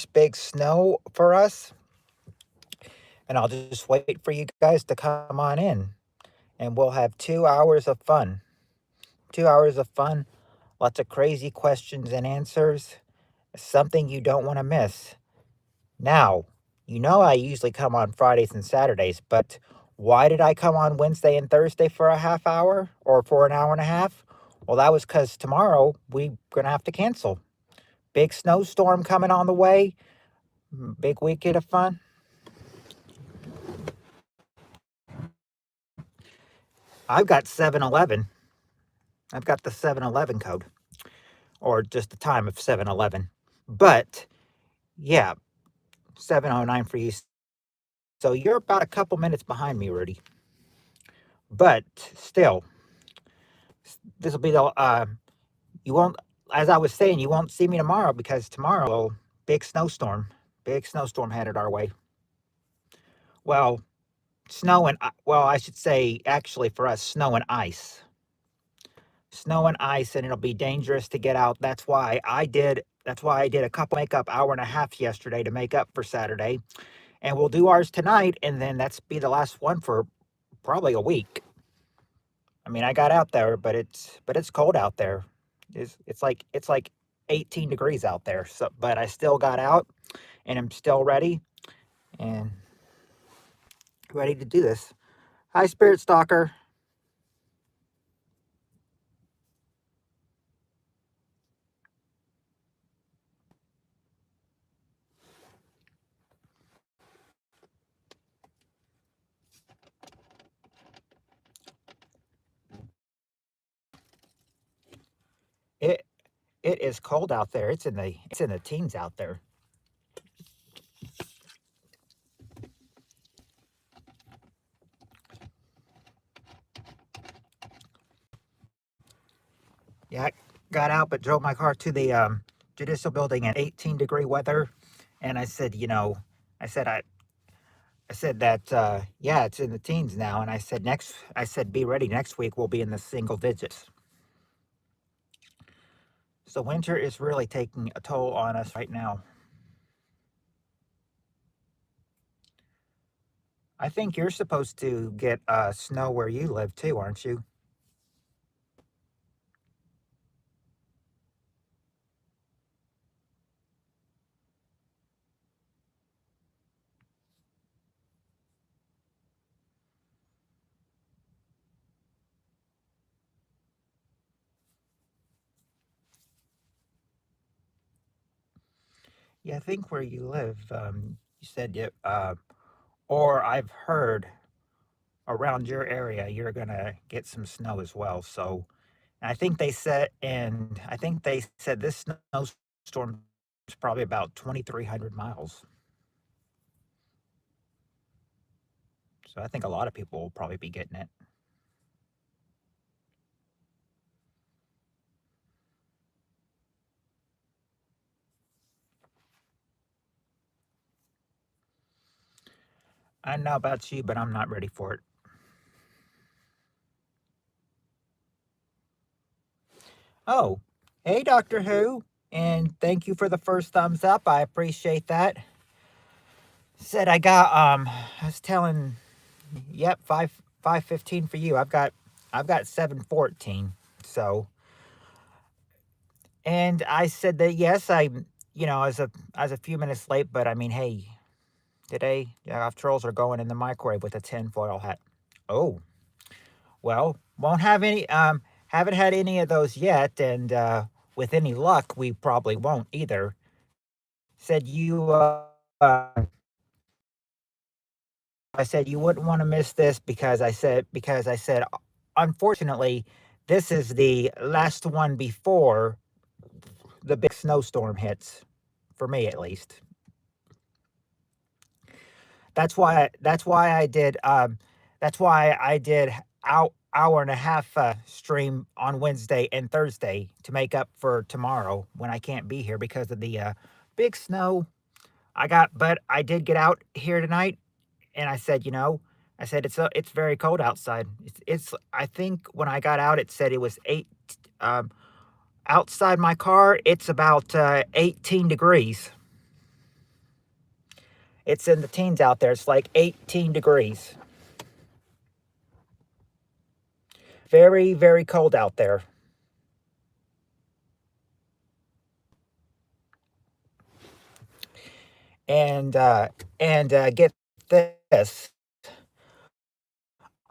big snow for us, and I'll just wait for you guys to come on in, and we'll have 2 hours of fun. 2 hours of fun, lots of crazy questions and answers, something you don't want to miss. Now, you know I usually come on Fridays and Saturdays, but why did I come on Wednesday and Thursday for a half hour or for an hour and a half? Well, that was because tomorrow we're going to have to cancel. Big snowstorm coming on the way, big weekend of fun. I've got 7-Eleven. I've got the 7-Eleven code, or just the time of 7-Eleven. But yeah, 7:09 for you. So you're about a couple minutes behind me, Rudy. But still, this will be the you won't, as I was saying, you won't see me tomorrow because tomorrow, well, big snowstorm headed our way. Well, snow and well, I should say actually for us, snow and ice, and it'll be dangerous to get out. That's why I did a couple makeup hour and a half yesterday to make up for Saturday, and we'll do ours tonight, and then that's be the last one for probably a week. I mean, I got out there, but it's cold out there. It's like 18 degrees out there. So, but I still got out, and I'm still and ready to do this. Hi, Spirit Stalker. It it is cold out there. It's in the teens out there. Yeah, I got out, but drove my car to the judicial building at 18-degree weather, and I said, I said I said that yeah, it's in the teens now, and I said be ready. Next week we'll be in the single digits. So winter is really taking a toll on us right now. I think you're supposed to get snow where you live too, aren't you? Yeah, I think where you live, you said or I've heard around your area you're gonna get some snow as well. So I think they said this snowstorm is probably about 2,300 miles. So I think a lot of people will probably be getting it. I don't know about you, but I'm not ready for it. Oh, hey, Doctor Who, and thank you for the first thumbs up. I appreciate that. Said I was telling, yep, 515 for you. I've got 714. So, and I said that yes, I was a few minutes late, but I mean, hey, today, yeah, trolls are going in the microwave with a tinfoil hat. Oh, well, won't have any. Haven't had any of those yet, and with any luck, we probably won't either. Said you. I said you wouldn't want to miss this because I said, unfortunately, this is the last one before the big snowstorm hits, for me at least. That's why I did. That's why I did hour and a half stream on Wednesday and Thursday to make up for tomorrow when I can't be here because of the big snow. But I did get out here tonight, and I said it's very cold outside. It's I think when I got out, it said it was 8. Um, Outside my car, it's about 18 degrees. It's in the teens out there. It's like 18 degrees. Very, very cold out there. And get this.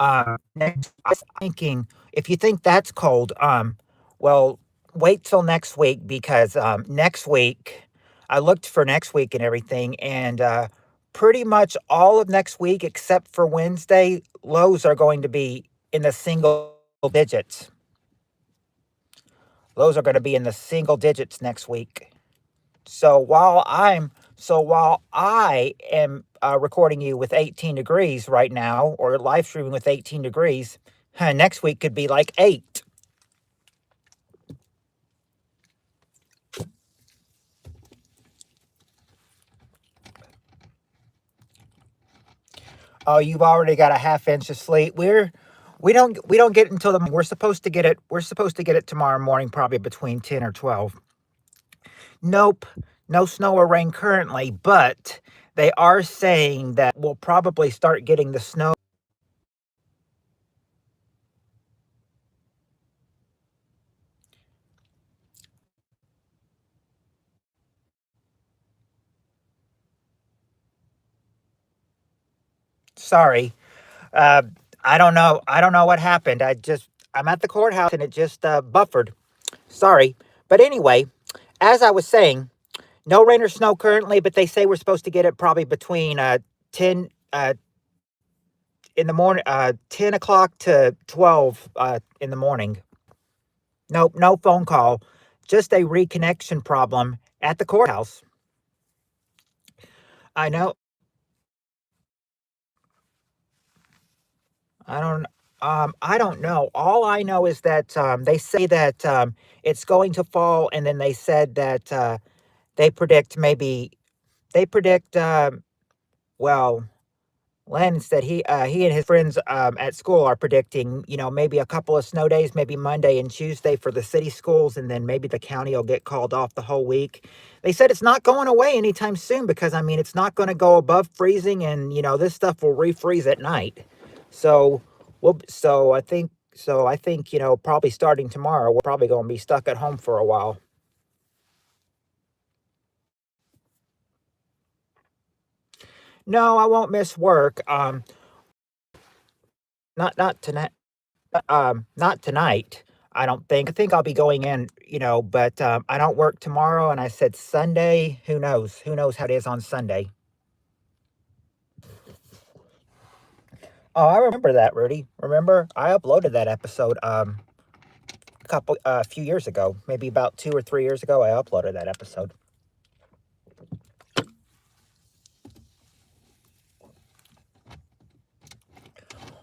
Next, I was thinking, if you think that's cold, well, wait till next week because next week, I looked for next week and everything, and pretty much all of next week, except for Wednesday, lows are going to be in the single digits. Lows are going to be in the single digits next week. So while I am recording you with 18 degrees right now, or live streaming with 18 degrees, next week could be like 8. Oh, you've already got a half inch of sleet. We don't get it until the we're supposed to get it tomorrow morning, probably between 10 or 12. Nope, no snow or rain currently, but they are saying that we'll probably start getting the snow. Sorry. Uh, I don't know. I don't know what happened. I'm at the courthouse and it just buffered. Sorry. But anyway, as I was saying, no rain or snow currently, but they say we're supposed to get it probably between 10 in the morning, 10 o'clock to 12 in the morning. Nope, no phone call, just a reconnection problem at the courthouse. I know. I don't. I don't know. All I know is that they say that it's going to fall, and then they said that they predict maybe they predict. Well, Landon said he and his friends at school are predicting, maybe a couple of snow days, maybe Monday and Tuesday for the city schools, and then maybe the county will get called off the whole week. They said it's not going away anytime soon because I mean it's not going to go above freezing, and this stuff will refreeze at night. So, so I think probably starting tomorrow we're probably going to be stuck at home for a while. No, I won't miss work. Not tonight. Not tonight. I don't think. I think I'll be going in, but I don't work tomorrow. And I said Sunday. Who knows? Who knows how it is on Sunday? Oh, I remember that, Rudy. Remember, I uploaded that episode a few years ago, maybe about 2 or 3 years ago. I uploaded that episode.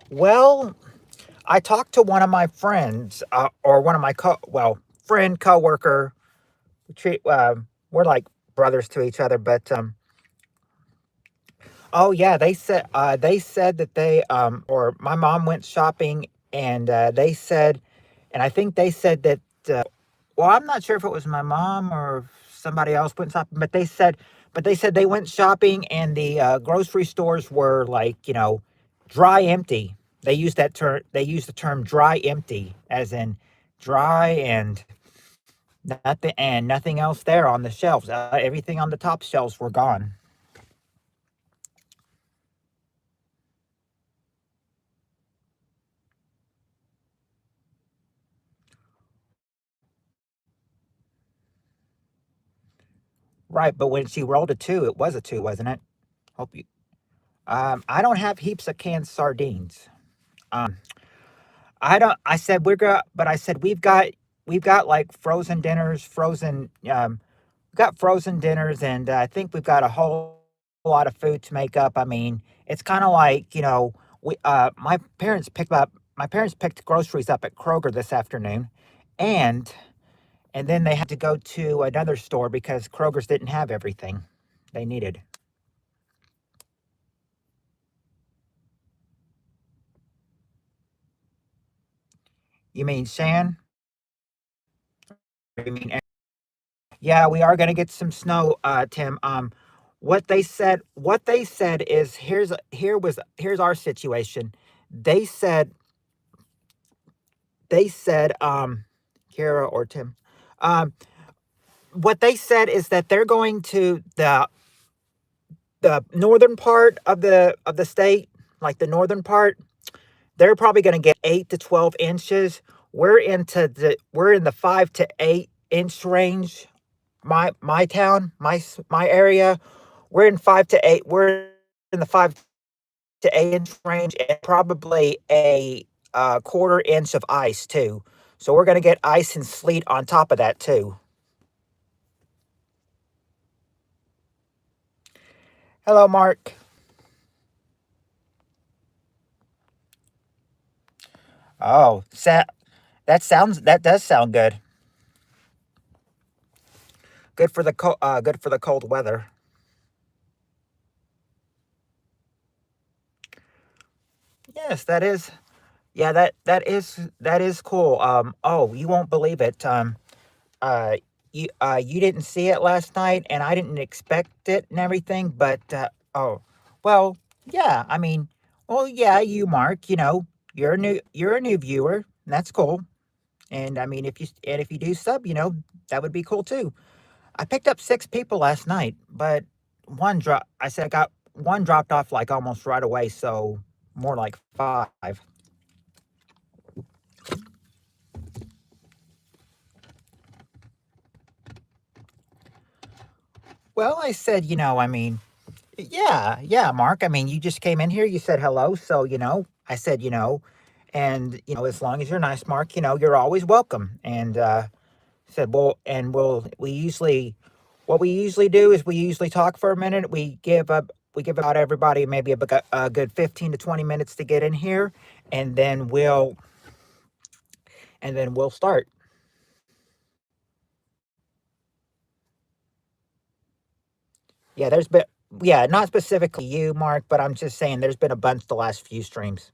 Well, I talked to one of my friends, or one of my friend coworker. We're like brothers to each other, but oh yeah, they said that or my mom went shopping, and they said, and I think they said that. Well, I'm not sure if it was my mom or somebody else went shopping, but they said they went shopping, and the grocery stores were like dry empty. They used that term. They used the term dry empty, as in dry and nothing else there on the shelves. Everything on the top shelves were gone. Right, but when she rolled a two, it was a two, wasn't it? Hope you. I don't have heaps of canned sardines. I don't. I said we're gonna, but I said we've got like frozen dinners, we've got frozen dinners, and I think we've got a whole lot of food to make up. I mean, it's kind of like we my parents picked groceries up at Kroger this afternoon, and and then they had to go to another store because Kroger's didn't have everything they needed. You mean Shan? You mean yeah, we are gonna get some snow, Tim. what they said is here's our situation. They said Kara or Tim, um, what they said is that they're going to the northern part of the state, like the northern part. They're probably going to get 8 to 12 inches. We're in the 5 to 8 inch range. My town, my area, we're in 5 to 8. We're in the 5 to 8 inch range, and probably a quarter inch of ice too. So we're going to get ice and sleet on top of that too. Hello, Mark. Oh, that does sound good. Good for the cold weather. Yes, that is. Yeah, that is cool. Oh, you won't believe it. Uh, you didn't see it last night, and I didn't expect it and everything. But oh, well, yeah. I mean, well, yeah. You, Mark. You're a new viewer. And that's cool. And I mean, if you do sub, that would be cool too. I picked up 6 people last night, but one drop. I said I got one dropped off like almost right away, so more like 5. Well, I said, I mean, yeah, yeah, Mark. I mean, you just came in here, you said hello, so I said, and as long as you're nice, Mark, you're always welcome. And said, well, and we usually, what we usually do is we usually talk for a minute. We give about everybody maybe a good 15 to 20 minutes to get in here, and then we'll start. Yeah, there's been, yeah, not specifically you, Mark, but I'm just saying there's been a bunch the last few streams.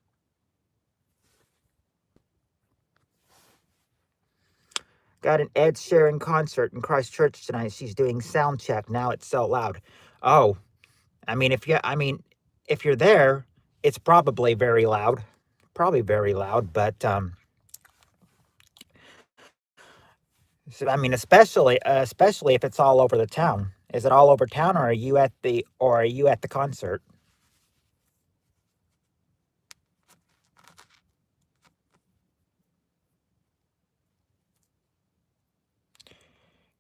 Got an Ed Sheeran concert in Christchurch tonight. She's doing sound check. Now it's so loud. Oh, I mean, if you're there, it's probably very loud. Probably very loud, but so, I mean, especially if it's all over the town. Is it all over town, or are you at the concert?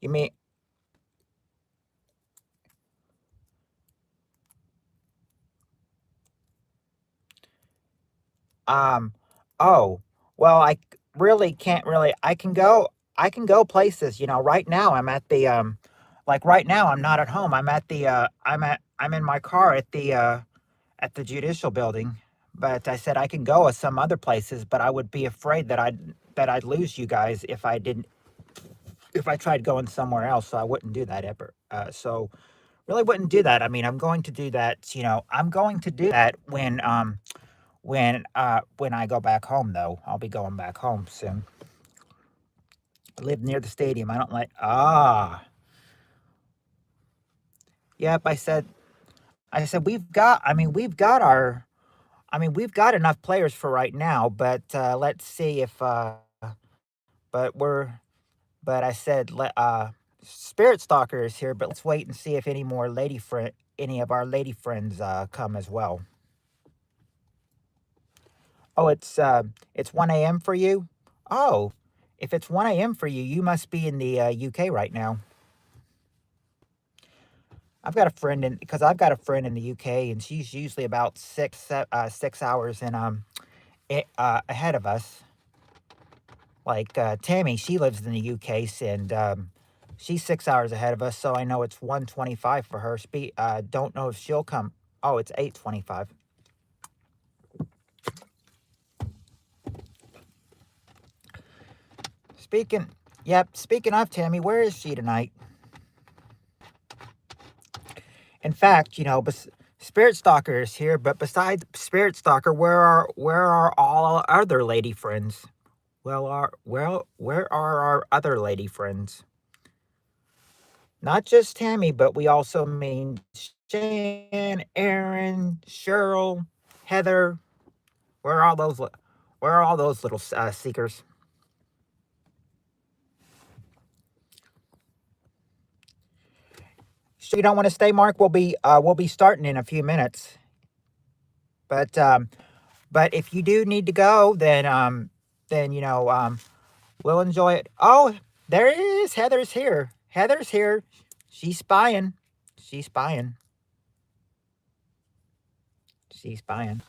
You mean Um, oh, well, really can't really. I can go places. Right now I'm at the like right now I'm not at home. I'm in my car at the judicial building. But I said I can go at some other places, but I would be afraid that I'd lose you guys if I tried going somewhere else. So I wouldn't do that ever. So really wouldn't do that. I mean, I'm going to do that. I'm going to do that when I go back home, though. I'll be going back home soon. I live near the stadium. I don't like. Yep. I said we've got enough players for right now, but let's see if but we're but I said Spirit Stalker is here, but let's wait and see if any of our lady friends come as well. Oh, it's 1 a.m. for you. Oh, if it's 1 a.m. for you, you must be in the UK right now. I've got a friend in the UK, and she's usually about 6 hours ahead of us. Like Tammy, she lives in the UK, and she's 6 hours ahead of us. So I know it's 1:25 for her. Don't know if she'll come. Oh, it's 8:25. Speaking, yep. Speaking of Tammy, where is she tonight? In fact, Spirit Stalker is here, but besides Spirit Stalker, where are all our other lady friends? Where are our other lady friends? Not just Tammy, but we also mean Shan, Aaron, Cheryl, Heather. Where are all those? Where are all those little seekers? So you don't want to stay, Mark? We'll be starting in a few minutes. But but if you do need to go, then we'll enjoy it. Oh, there it is. Heather's here. Heather's here. She's spying. She's spying. She's spying.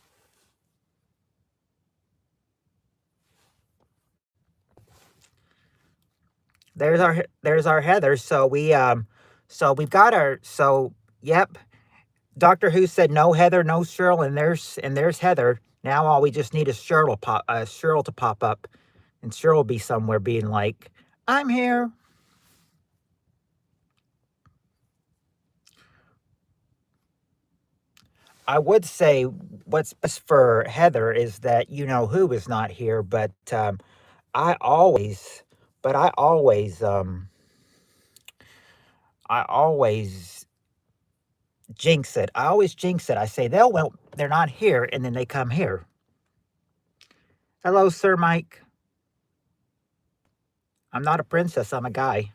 There's our Heather. So we've got our yep. Doctor Who said no Heather, no Cheryl, and there's Heather. Now all we just need is Cheryl to pop up, and Cheryl will be somewhere being like, "I'm here." I would say what's best for Heather is that who is not here, but I always, but I always jinx it. I always jinx it. I say they're not here, and then they come here. Hello, Sir Mike. I'm not a princess. I'm a guy.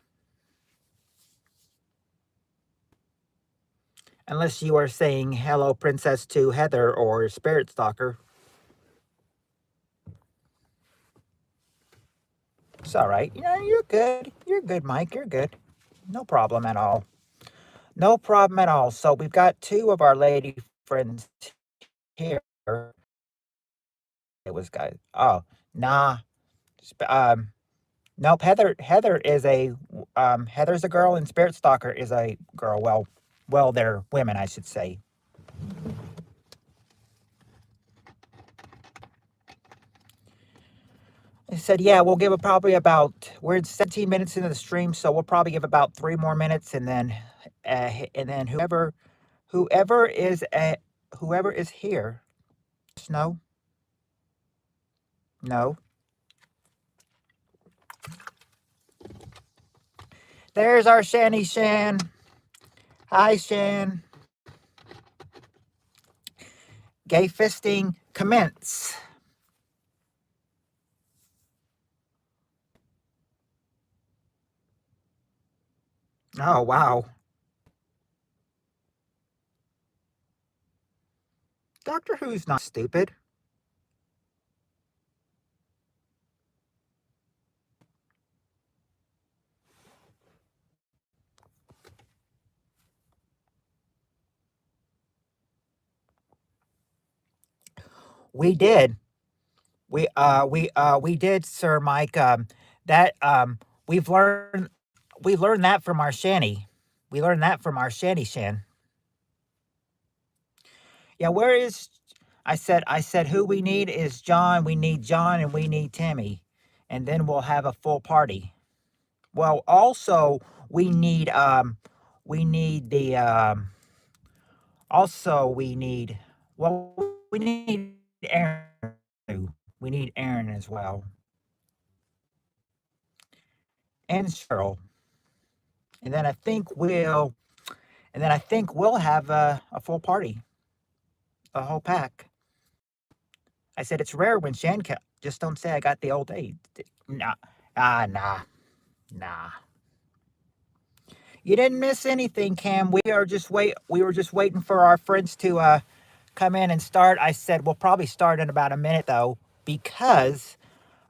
Unless you are saying hello, princess, to Heather or Spirit Stalker. It's all right. Yeah, you're good. You're good, Mike. You're good. No problem at all. No problem at all. So we've got two of our lady friends here. It was guys. Oh, nah. Nope. Heather is Heather's a girl, and Spirit Stalker is a girl. Well, they're women, I should say. I said, yeah, we'll give it probably about. We're 17 minutes into the stream, so we'll probably give about 3 more minutes, and then whoever is at whoever is here. No, no. There's our Shanny Shan. Hi, Shan. Gay fisting commence. Oh, wow. Doctor Who's not stupid. We did. We did, Sir Mike. That we've learned we learned that from our Shanny. We learned that from our Shanny Shan. Yeah, where is I said who we need is John. We need John and we need Timmy. And then we'll have a full party. Well, also we need the also we need well we need Aaron too. We need Aaron as well. And Cheryl. And then I think we'll have a full party. A whole pack. I said it's rare when just don't say I got the old age. Nah. Nah. Nah. You didn't miss anything, Cam. We were just waiting for our friends to come in and start. I said we'll probably start in about a minute though, because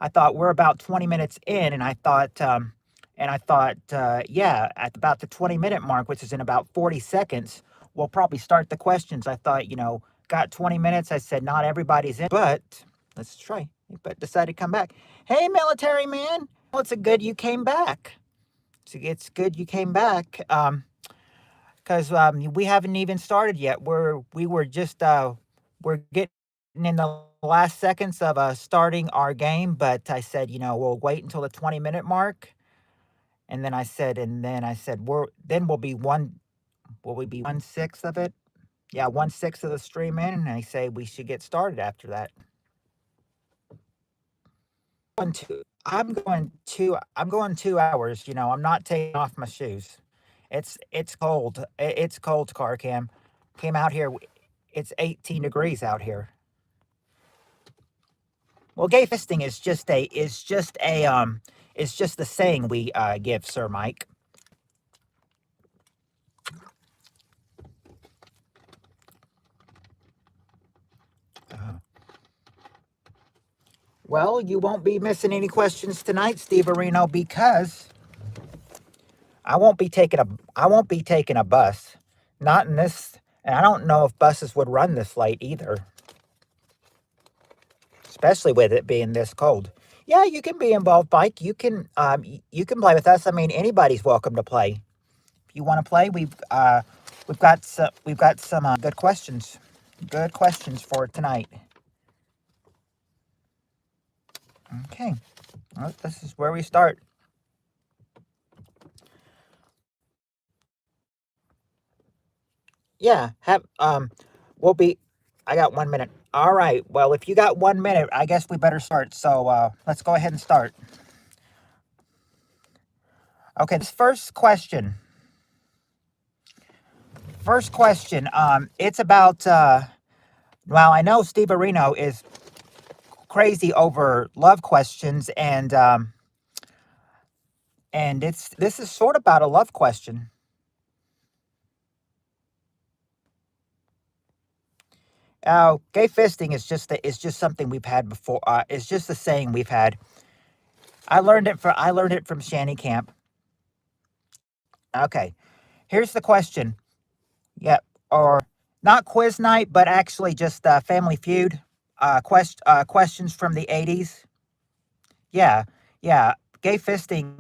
I thought we're about 20 minutes in, and I thought, yeah, at about the 20-minute mark, which is in about 40 seconds, we'll probably start the questions. I thought, got 20 minutes. I said not everybody's in, but let's try. But decided to come back. Hey, military man. Well, it's a good you came back. It's good you came back. Because we haven't even started yet. We were just we're getting in the last seconds of starting our game. But I said, we'll wait until the 20-minute mark, and then I said, we'll be one. Will we be 1/6 of it? Yeah, 1/6 of the stream in, and I say we should get started after that. I'm going 2 hours. I'm not taking off my shoes. It's cold. It's cold, car cam. Came out here. It's 18 degrees out here. Well, gay fisting is just the saying we give, Sir Mike. Uh, well, you won't be missing any questions tonight, Steve Areno, because I won't be taking a bus. Not in this, and I don't know if buses would run this late either, especially with it being this cold. Yeah, you can be involved, Mike. You can play with us. I mean, anybody's welcome to play. If you want to play, we've got some good questions. Good questions for tonight. Okay, well, this is where we start. Yeah, we'll be. I got 1 minute. All right. Well, if you got 1 minute, I guess we better start. So let's go ahead and start. Okay, this first question. First question. It's about. Well, I know Steve Areno is crazy over love questions, and this is sort of about a love question. Gay fisting is just something we've had before. It's just a saying we've had. I learned it from Shanny Camp. Okay, here's the question. Yep, or not quiz night, but actually just Family Feud. Questions from the '80s. Yeah, yeah. Gay fisting,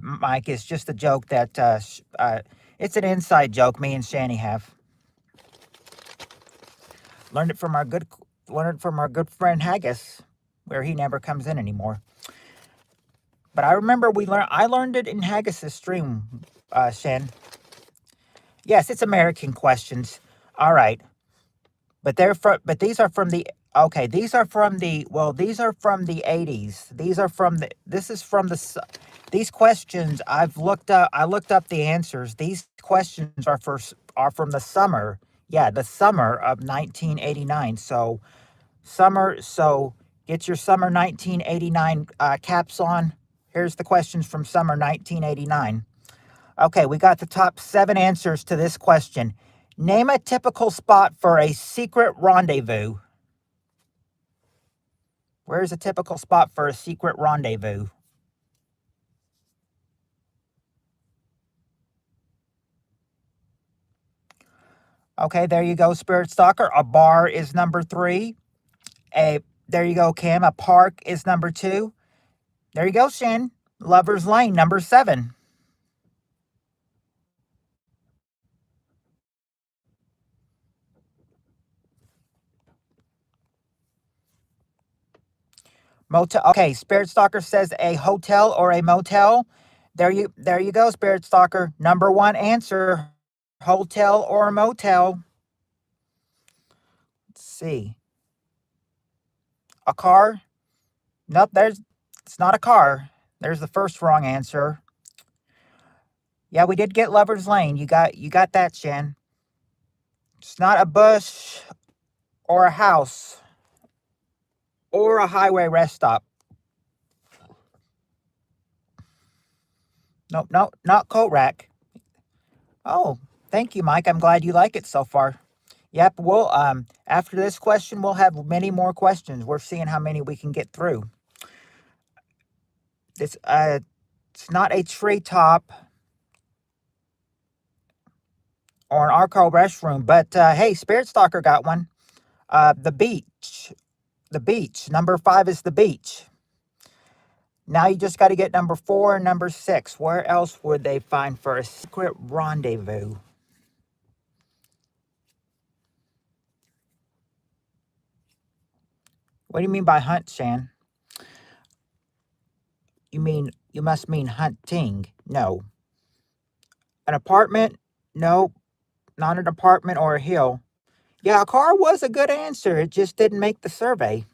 Mike, is just a joke that it's an inside joke. Me and Shanny have learned it from our good friend Haggis, where he never comes in anymore. But I remember I learned it in Haggis's stream, Shan. Yes, it's American questions. All right. But these are from the okay, these are from the 80s. This is from these questions I looked up the answers. These questions are from the summer. Yeah, the summer of 1989. So get your summer 1989 caps on. Here's the questions from summer 1989. Okay, we got the top 7 answers to this question. Name a typical spot for a secret rendezvous. Where's a typical spot for a secret rendezvous? Okay, there you go, Spirit Stalker. A bar is number 3. There you go, Cam. A park is number 2. There you go, Shin. Lover's Lane, number 7. Motel. Okay, Spirit Stalker says a hotel or a motel. There you go, Spirit Stalker. Number 1 answer. Hotel or motel. Let's see. A car? Nope, it's not a car. There's the first wrong answer. Yeah, we did get Lover's Lane. You got that, Shan. It's not a bush or a house or a highway rest stop. Nope, no, not coat rack. Oh, thank you, Mike. I'm glad you like it so far. Yep, we'll after this question we'll have many more questions. We're seeing how many we can get through. This it's not a treetop or an Arco restroom, but hey, Spirit Stalker got one. The beach. The beach. Number 5 is the beach. Now you just got to get number 4 and number 6. Where else would they find for a secret rendezvous? What do you mean by hunt, Shan? You must mean hunting. No. An apartment? No, not an apartment or a hill. Yeah, a car was a good answer. It just didn't make the survey.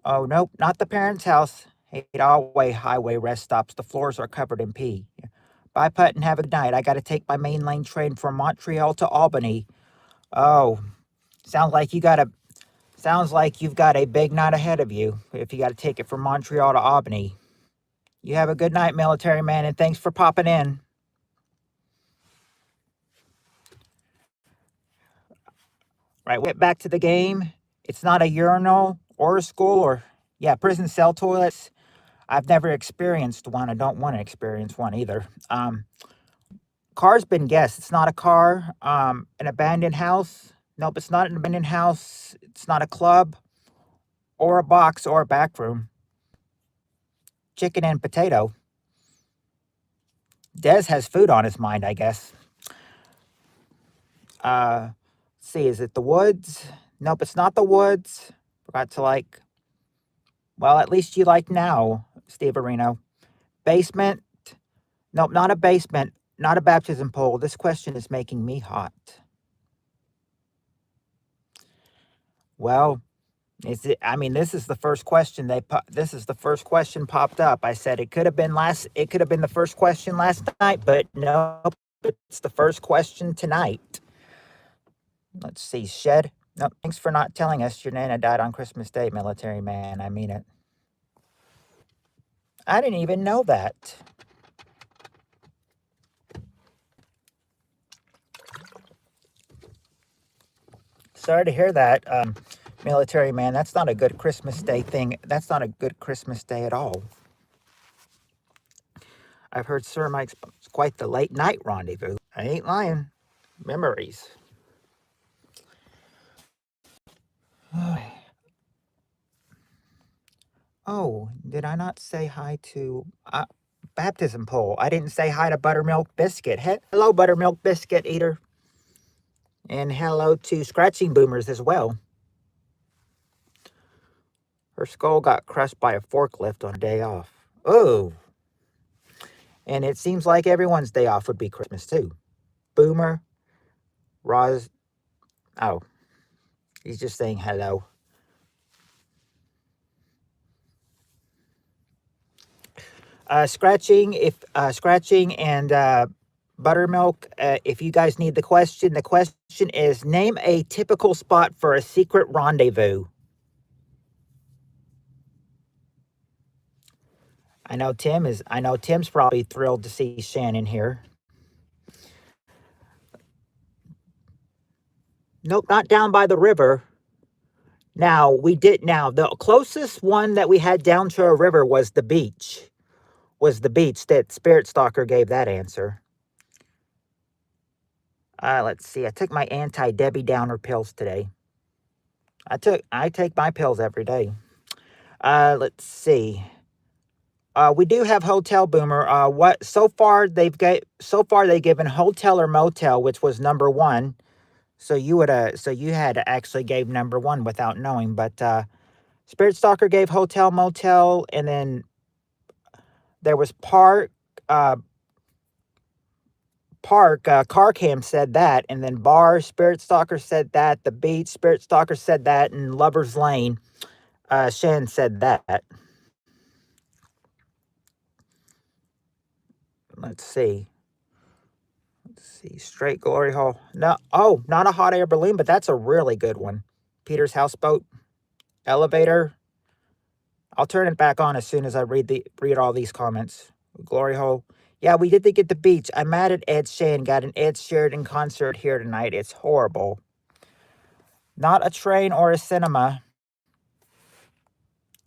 Oh, nope, not the parents' house. Hate all highway rest stops. The floors are covered in pee. Bye, Putt, and have a good night. I got to take my main lane train from Montreal to Albany. Oh, sounds like you've got a big night ahead of you if you got to take it from Montreal to Albany. You have a good night, military man, and thanks for popping in. Right, we'll get back to the game. It's not a urinal or a school or, yeah, prison cell toilets. I've never experienced one. I don't want to experience one either. Car's been guessed. It's not a car. An abandoned house. Nope, it's not an abandoned house. It's not a club or a box or a back room. Chicken and potato. Des has food on his mind, I guess. Let's see, is it the woods? Nope, it's not the woods. Forgot to like. Well, at least you like now, Steve Areno. Basement? Nope, not a basement. Not a baptism pole. This question is making me hot. Well, this is the first question this is the first question popped up. I said it could have been the first question last night, but nope, it's the first question tonight. Let's see, Shed. Nope, thanks for not telling us your Nana died on Christmas Day, military man. I mean it. I didn't even know that. Sorry to hear that, military man. That's not a good Christmas Day thing. That's not a good Christmas Day at all. I've heard Sir Mike's quite the late night rendezvous. I ain't lying. Memories. Oh, did I not say hi to Baptism Pole? I didn't say hi to Buttermilk Biscuit. Hello, Buttermilk Biscuit Eater. And hello to Scratching Boomers as well. Her skull got crushed by a forklift on a day off. Oh. And it seems like everyone's day off would be Christmas too. Boomer, Roz. Oh, he's just saying hello. Scratching and Buttermilk, if you guys need the question is name a typical spot for a secret rendezvous. I know Tim's probably thrilled to see Shannon here. Nope, not down by the river. Now, the closest one that we had down to a river was the beach. That Spirit Stalker gave that answer. Let's see. I took my anti-Debbie Downer pills today. I take my pills every day. Let's see. We do have Hotel Boomer. So far they've given Hotel or Motel, which was number one. So you had actually gave number one without knowing. But Spirit Stalker gave Hotel Motel, and then there was Park. Car Cam said that, and then Bar Spirit Stalker said that. The Beach Spirit Stalker said that, and Lover's Lane, Shen said that. Let's see. Straight Glory Hole. No, not a hot air balloon, but that's a really good one. Peter's Houseboat, Elevator. I'll turn it back on as soon as I read all these comments. Glory Hole. Yeah, we did get the beach. I'm mad at Ed Sheeran. Got an Ed Sheridan concert here tonight. It's horrible. Not a train or a cinema.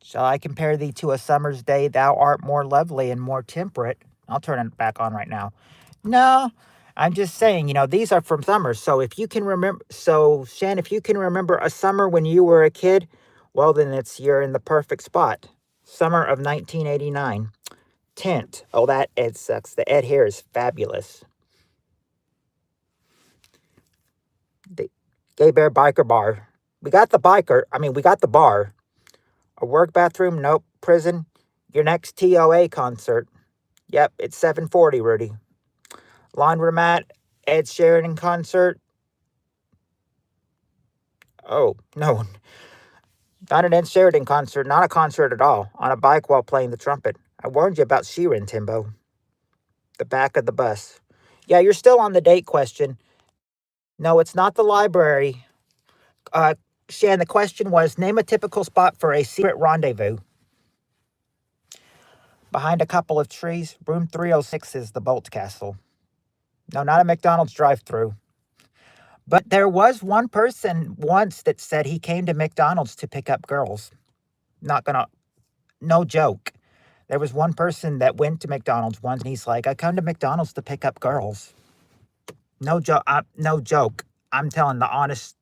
Shall I compare thee to a summer's day? Thou art more lovely and more temperate. I'll turn it back on right now. No, I'm just saying, these are from summer. So if you can remember, Shan, if you can remember a summer when you were a kid, well, then you're in the perfect spot. Summer of 1989. Tent. Oh, that Ed sucks. The Ed here is fabulous. The Gay Bear Biker Bar. We got the bar. A work bathroom? Nope. Prison? Your next TOA concert. Yep, it's 7:40, Rudy. Laundromat? Ed Sheridan concert? Oh, no. Not an Ed Sheridan concert. Not a concert at all. On a bike while playing the trumpet. I warned you about Sheeran, Timbo. The back of the bus. Yeah, you're still on the date question. No, it's not the library. Shan, the question was, name a typical spot for a secret rendezvous. Behind a couple of trees, room 306 is the Bolt Castle. No, not a McDonald's drive-thru. But there was one person once that said he came to McDonald's to pick up girls. No joke. There was one person that went to McDonald's once and he's like, I come to McDonald's to pick up girls. No joke. No joke. I'm telling the honest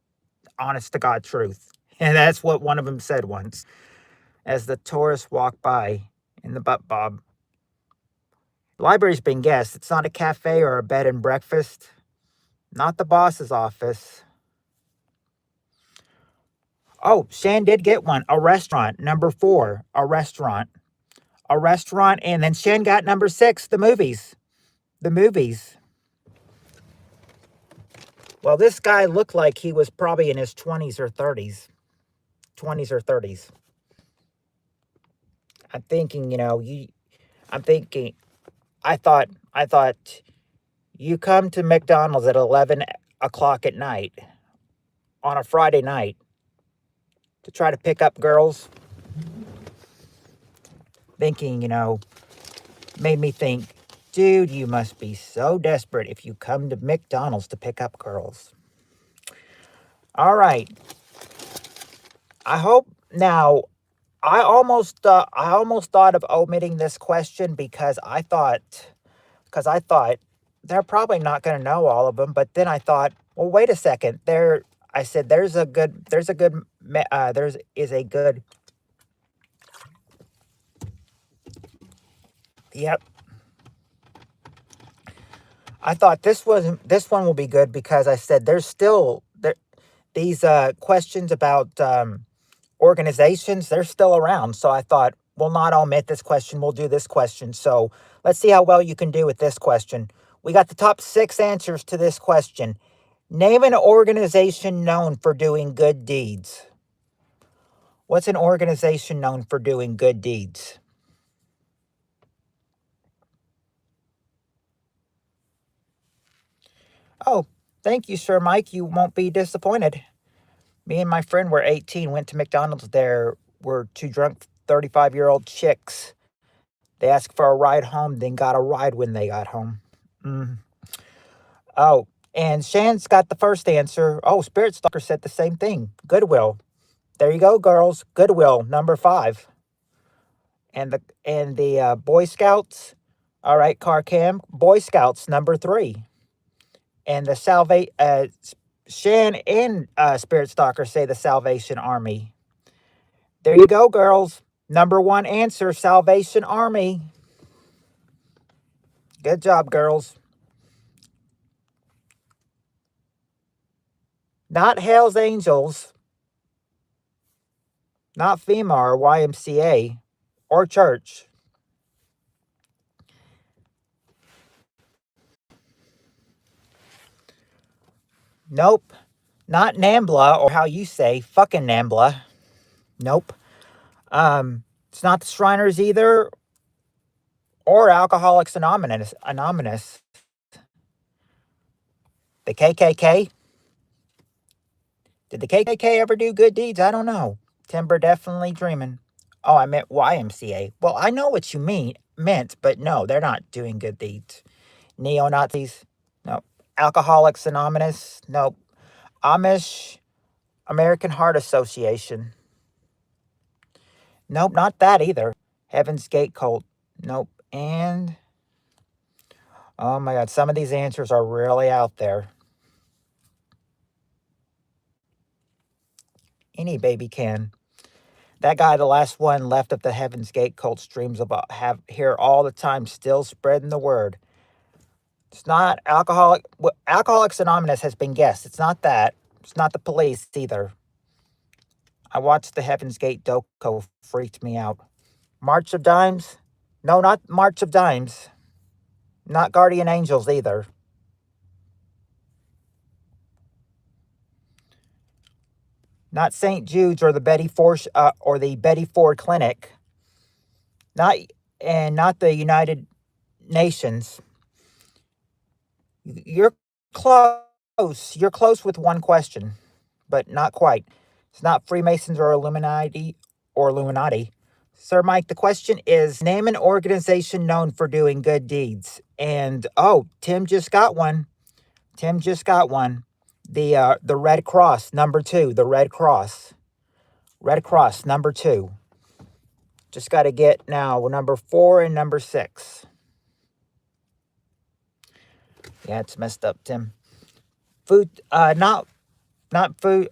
to God truth. And that's what one of them said once. As the tourists walk by in the butt bob. The library's been guessed. It's not a cafe or a bed and breakfast. Not the boss's office. Oh, Shan did get one. A restaurant. Number 4. A restaurant. A restaurant. And then Shan got number 6. The movies. The movies. Well, this guy looked like he was probably in his 20s or 30s. 20s or 30s. I'm thinking, I thought you come to McDonald's at 11 o'clock at night on a Friday night to try to pick up girls. Thinking, made me think, dude, you must be so desperate if you come to McDonald's to pick up girls. All right. I hope now. I almost thought of omitting this question because I thought they're probably not going to know all of them. But then I thought, well, wait a second. There is a good. Yep. I thought this one will be good because I said there's still these questions about organizations, they're still around. So I thought we'll not omit this question. We'll do this question. So let's see how well you can do with this question. We got the top 6 answers to this question. Name an organization known for doing good deeds. What's an organization known for doing good deeds? Oh, thank you, Sir Mike. You won't be disappointed. Me and my friend were 18, went to McDonald's. There were 2 drunk 35-year-old chicks. They asked for a ride home, then got a ride when they got home. Oh, and Shan's got the first answer. Oh, Spirit Stalker said the same thing. Goodwill. There you go, girls. Goodwill, number 5. And the Boy Scouts. All right, Car Cam. Boy Scouts, number 3. And the Shan and Spirit Stalker say the Salvation Army. There you go, girls. Number 1 answer, Salvation Army. Good job, girls. Not Hell's Angels. Not FEMA or YMCA or church. Nope. Not NAMBLA or how you say, fucking NAMBLA. Nope. It's not the Shriners either or Alcoholics Anonymous. The KKK. Did the KKK ever do good deeds? I don't know. Timber definitely dreaming. Oh, I meant YMCA. Well, I know what you meant, but no, they're not doing good deeds. Neo-Nazis? Nope. Alcoholics Anonymous? Nope. Amish American Heart Association? Nope, not that either. Heaven's Gate Cult? Nope. And, oh my God, some of these answers are really out there. Any baby can. That guy, the last one left of the Heaven's Gate cult streams about here all the time, still spreading the word. It's not Alcoholics Anonymous has been guessed. It's not that. It's not the police either. I watched the Heaven's Gate doco, freaked me out. March of Dimes? No, not March of Dimes. Not Guardian Angels either. Not St. Jude's or the Betty Ford Clinic. Not the United Nations. You're close. You're close with one question, but not quite. It's not Freemasons or Illuminati. Sir Mike, the question is name an organization known for doing good deeds. And oh, Tim just got one. Tim just got one. The Red Cross, number 2, the Red Cross. Red Cross, number 2. Just got to get now number 4 and number 6. Yeah, it's messed up, Tim. Food, not food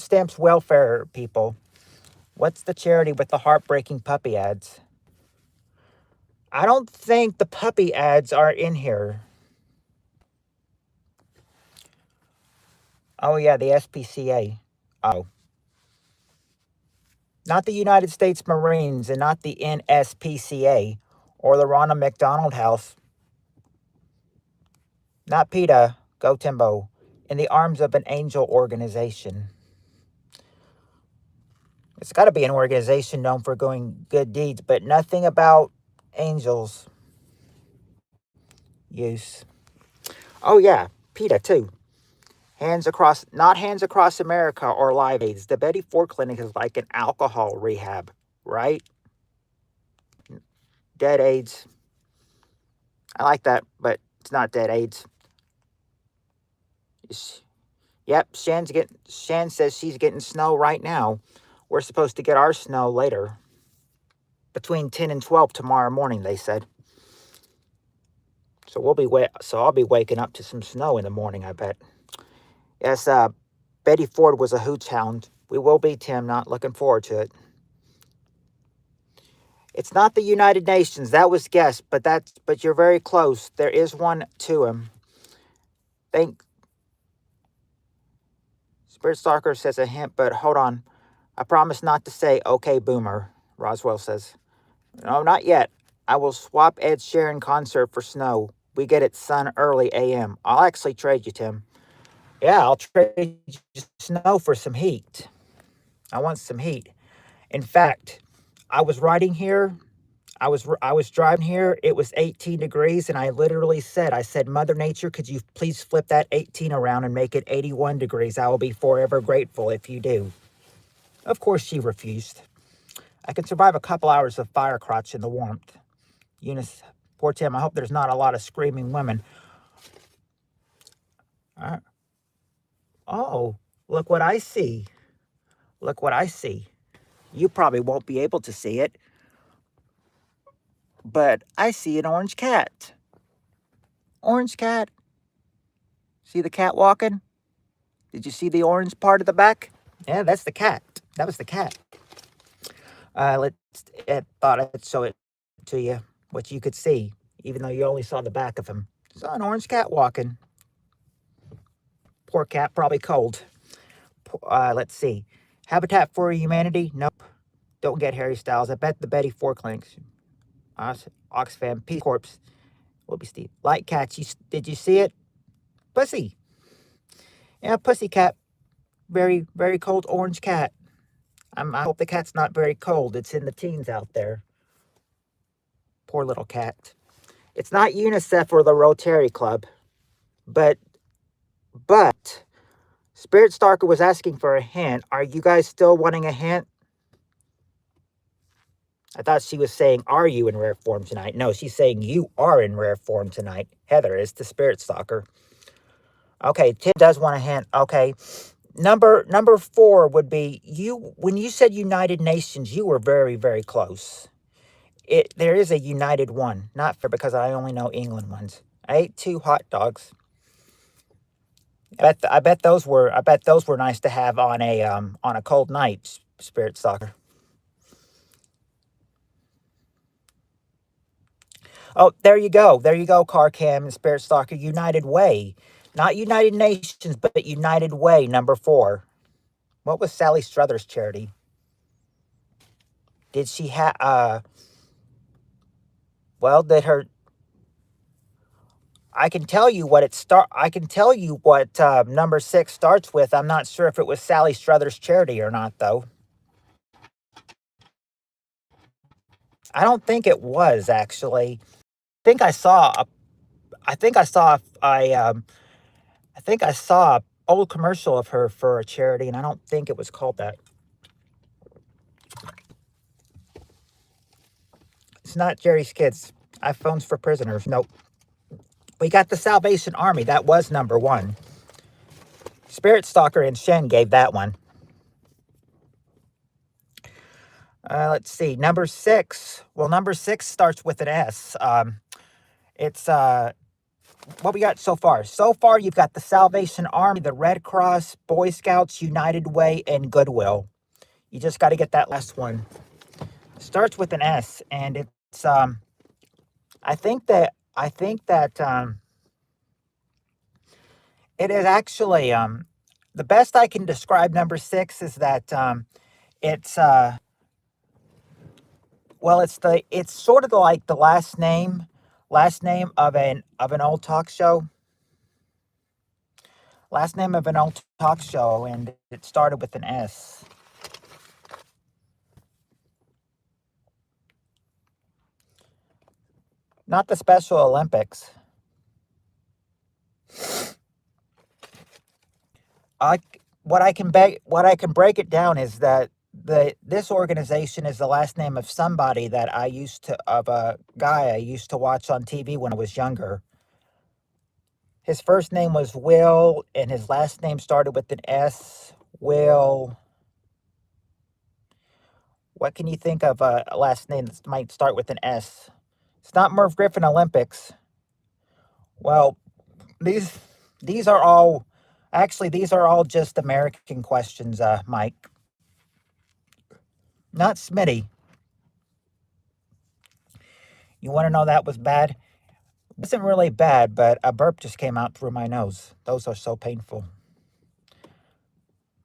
stamps welfare people. What's the charity with the heartbreaking puppy ads? I don't think the puppy ads are in here. Oh yeah, the SPCA. Oh. Not the United States Marines and not the NSPCA or the Ronald McDonald House. Not PETA, go Timbo. In the arms of an angel organization. It's got to be an organization known for doing good deeds, but nothing about angels use. Oh yeah, PETA too. Not Hands Across America or Live Aids. The Betty Ford Clinic is like an alcohol rehab, right? Dead AIDS. I like that, but it's not dead AIDS. Yep, Shan says she's getting snow right now. We're supposed to get our snow later. Between 10 and 12 tomorrow morning, they said. So I'll be waking up to some snow in the morning, I bet. Yes, Betty Ford was a hooch hound. We will be, Tim, not looking forward to it. It's not the United Nations. That was guessed, but you're very close. There is one to him. Spirit Stalker says a hint, but hold on. I promise not to say, okay, boomer, Roswell says. No, not yet. I will swap Ed Sheeran concert for snow. We get it sun early AM. I'll actually trade you, Tim. Yeah, I'll trade you snow for some heat. I want some heat. In fact, I was riding here. I was driving here. It was 18 degrees, and I literally said, Mother Nature, could you please flip that 18 around and make it 81 degrees? I will be forever grateful if you do. Of course, she refused. I can survive a couple hours of fire crotch in the warmth. Eunice, poor Tim, I hope there's not a lot of screaming women. Oh, look what I see. Look what I see. You probably won't be able to see it, but I see an orange cat. Orange cat. See the cat walking? Did you see the orange part of the back? Yeah, that's the cat. That was the cat. I thought I'd show it to you, what you could see, even though you only saw the back of him. Saw an orange cat walking. Poor cat, probably cold. Let's see. Habitat for Humanity? Nope. Don't get Harry Styles. I bet the Betty Ford Clinics. Oxfam. Peace Corps. Will be Steve. Light Cat. Did you see it? Pussy. Yeah, pussy cat. Very, very cold orange cat. I hope the cat's not very cold. It's in the teens out there. Poor little cat. It's not UNICEF or the Rotary Club, but Spirit Stalker was asking for a hint. Are you guys still wanting a hint? I thought she was saying, are you in rare form tonight? No, she's saying you are in rare form tonight. Heather is the Spirit Stalker. Okay, Tim does want a hint. Okay. Number 4 would be you. When you said United Nations, you were very, very close. There is a United one, not fair because I only know England ones. I ate 2 hot dogs. I bet those were nice to have on a cold night, Spirit Stalker. Oh, there you go. There you go, Car Cam and Spirit Stalker. United Way. Not United Nations, but United Way, number 4. What was Sally Struthers' charity? Did she have, well, did her, I can tell you what number 6 starts with. I'm not sure if it was Sally Struthers' charity or not, though. I don't think it was, actually. I think I saw I think I think I saw a old commercial of her for a charity, and I don't think it was called that. It's not Jerry's Kids. iPhones for Prisoners. Nope. We got the Salvation Army. That was number one. Spirit Stalker and Shen gave that one. Let's see. Number six. Well, number six starts with an S. It's what we got so far. So far, you've got the Salvation Army, the Red Cross, Boy Scouts, United Way, and Goodwill. You just got to get that last one. Starts with an S, and it's I think that it is actually the best I can describe number six is that it's well, it's sort of like the last name of an old talk show, last name of an old talk show, and it started with an S. Not the Special Olympics. I what I can break it down is that this organization is the last name of somebody that I used to of a guy I used to watch on TV when I was younger. His first name was Will, and his last name started with an S. Will. What can you think of a last name that might start with an S? It's not Merv Griffin Olympics. Well, these these are all actually these are all just American questions, Mike. Not Smitty. You want to know that was bad? It wasn't really bad, but a burp just came out through my nose. Those are so painful.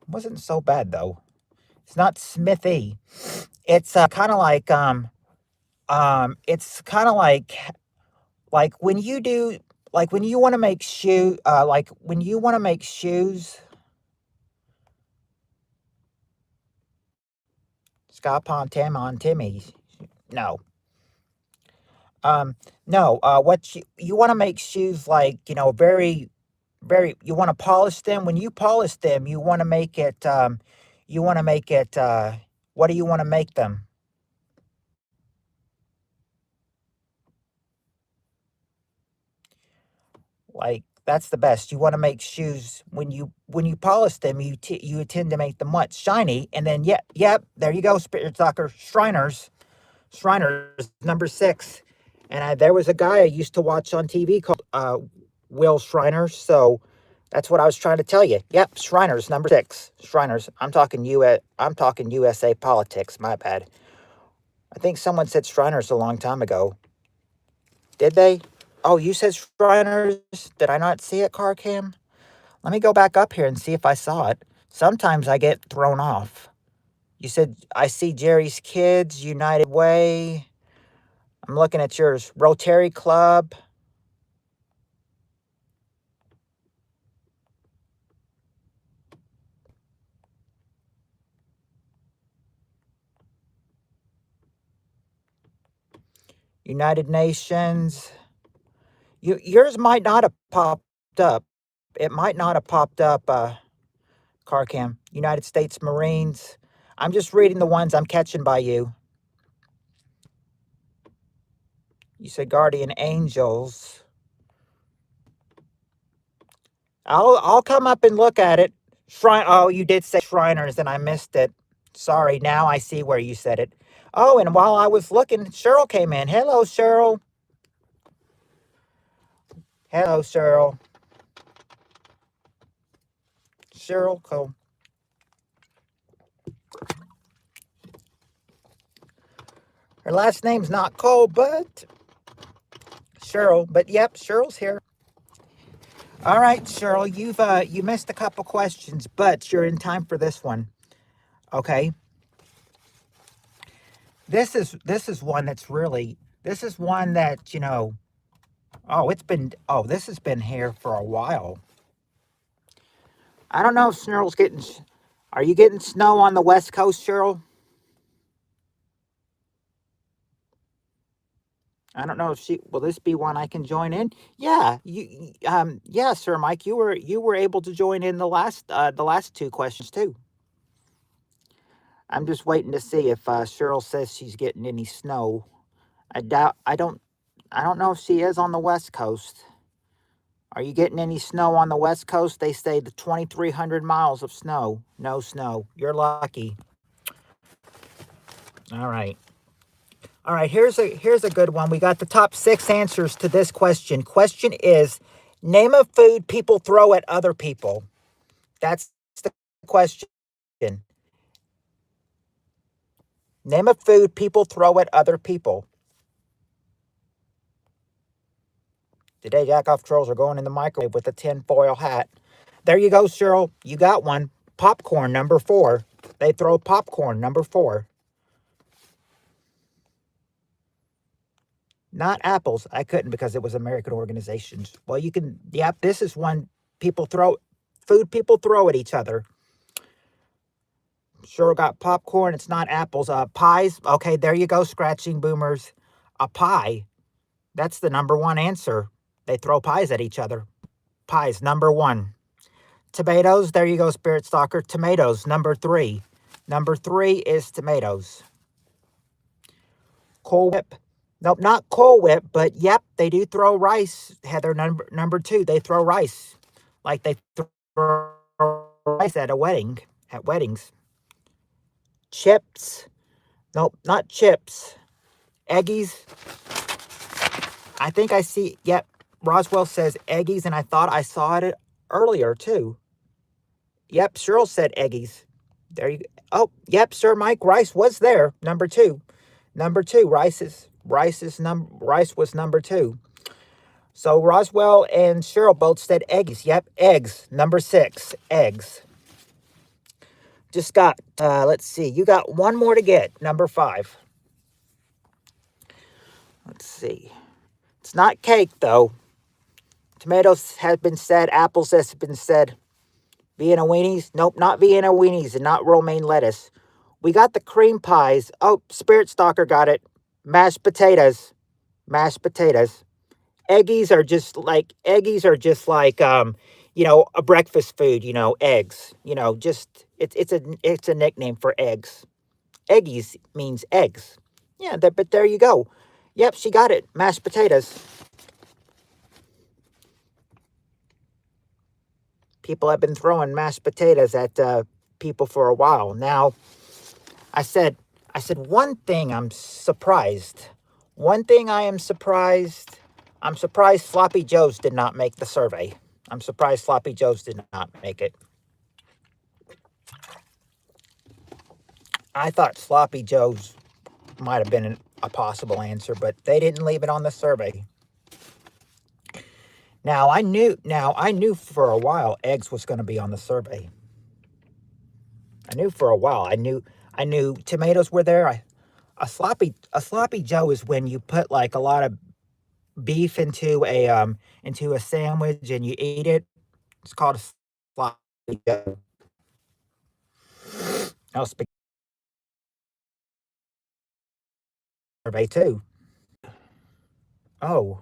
It wasn't so bad though. It's not Smithy. It's kind of like it's kind of like when you do like when you want to make like when you want to make shoes. Scapon Tim on Timmy. No. No, what you want to make shoes like, very you want to polish them. When you polish them, you want to make it what do you want to make them? Like that's the best. You want to make shoes when you polish them, you tend to make them what? Shiny, and then yep, there you go, Spirit Stalker. Shriners number six. And there was a guy I used to watch on TV called Will Shriners. So that's what I was trying to tell you. Yep, Shriners number six. Shriners. I'm talking USA politics. My bad. I think someone said Shriners a long time ago. Did they? Oh, you said Shriners. Did I not see it, Carcam? Let me go back up here and see if I saw it. Sometimes I get thrown off. You said I see Jerry's Kids, United Way. I'm looking at yours. Rotary Club. United Nations. Yours might not have popped up. It might not have popped up, Carcam. United States Marines. I'm just reading the ones I'm catching by you. You said Guardian Angels. I'll come up and look at it. Oh, you did say Shriners and I missed it. Sorry, now I see where you said it. Oh, and while I was looking, Cheryl came in. Hello, Cheryl. Hello, Cheryl. Cheryl Cole. Her last name's not Cole, but Cheryl. But yep, Cheryl's here. All right, Cheryl, you missed a couple questions, but you're in time for this one. Okay. This is one that's really this is one that, this has been here for a while. I don't know if Snurl's getting are you getting snow on the West Coast, Cheryl? I don't know if she will this be one I can join in? Yeah, yeah, Sir Mike, you were able to join in the last two questions too. I'm just waiting to see if Cheryl says she's getting any snow. I don't know if she is on the West Coast. Are you getting any snow on the West Coast? They say the 2,300 miles of snow. No snow. You're lucky. All right. All right, here's a good one. We got the top 6 answers to this question. Question is, name a food people throw at other people. That's the question. Name a food people throw at other people. Today, jack-off trolls are going in the microwave with a tinfoil hat. There you go, Cheryl. You got one. Popcorn, number 4. They throw popcorn, number 4. Not apples. I couldn't because it was American organizations. Well, you can, yep, this is one food people throw at each other. Sure got popcorn. It's not apples. Pies. Okay, there you go, scratching boomers. A pie. That's the number 1 answer. They throw pies at each other. Pies, number 1. Tomatoes. There you go, Spirit Stalker. Tomatoes, number 3. Number 3 is tomatoes. Coal Whip. Nope, not Coal Whip, but yep, they do throw rice. Heather, number 2, they throw rice. Like they throw rice at a wedding, at weddings. Chips. Nope, not chips. Eggies. I think I see, yep, Roswell says eggies, and I thought I saw it earlier, too. Yep, Cheryl said eggies. There you go. Oh, yep, Sir Mike, rice was there, number 2. Number 2, rice was number 2. So Roswell and Cheryl both said eggs. Yep, eggs. Number 6, eggs. Just got, let's see, you got one more to get. Number 5. Let's see. It's not cake, though. Tomatoes has been said. Apples has been said. Vienna weenies? Nope, not Vienna weenies and not romaine lettuce. We got the cream pies. Oh, Spirit Stalker got it. Mashed potatoes. Mashed potatoes. Eggies are just like a breakfast food, eggs. Just it's a nickname for eggs. Eggies means eggs. Yeah, but there you go. Yep, she got it. Mashed potatoes. People have been throwing mashed potatoes at people for a while. Now, I said one thing I'm surprised. One thing I am surprised. I'm surprised Sloppy Joe's did not make the survey. I'm surprised Sloppy Joe's did not make it. I thought Sloppy Joe's might have been a possible answer, but they didn't leave it on the survey. Now I knew for a while eggs was going to be on the survey. I knew for a while. I knew tomatoes were there. A sloppy Joe is when you put like a lot of beef into a sandwich and you eat it. It's called a sloppy Joe. I'll speak survey too. Oh,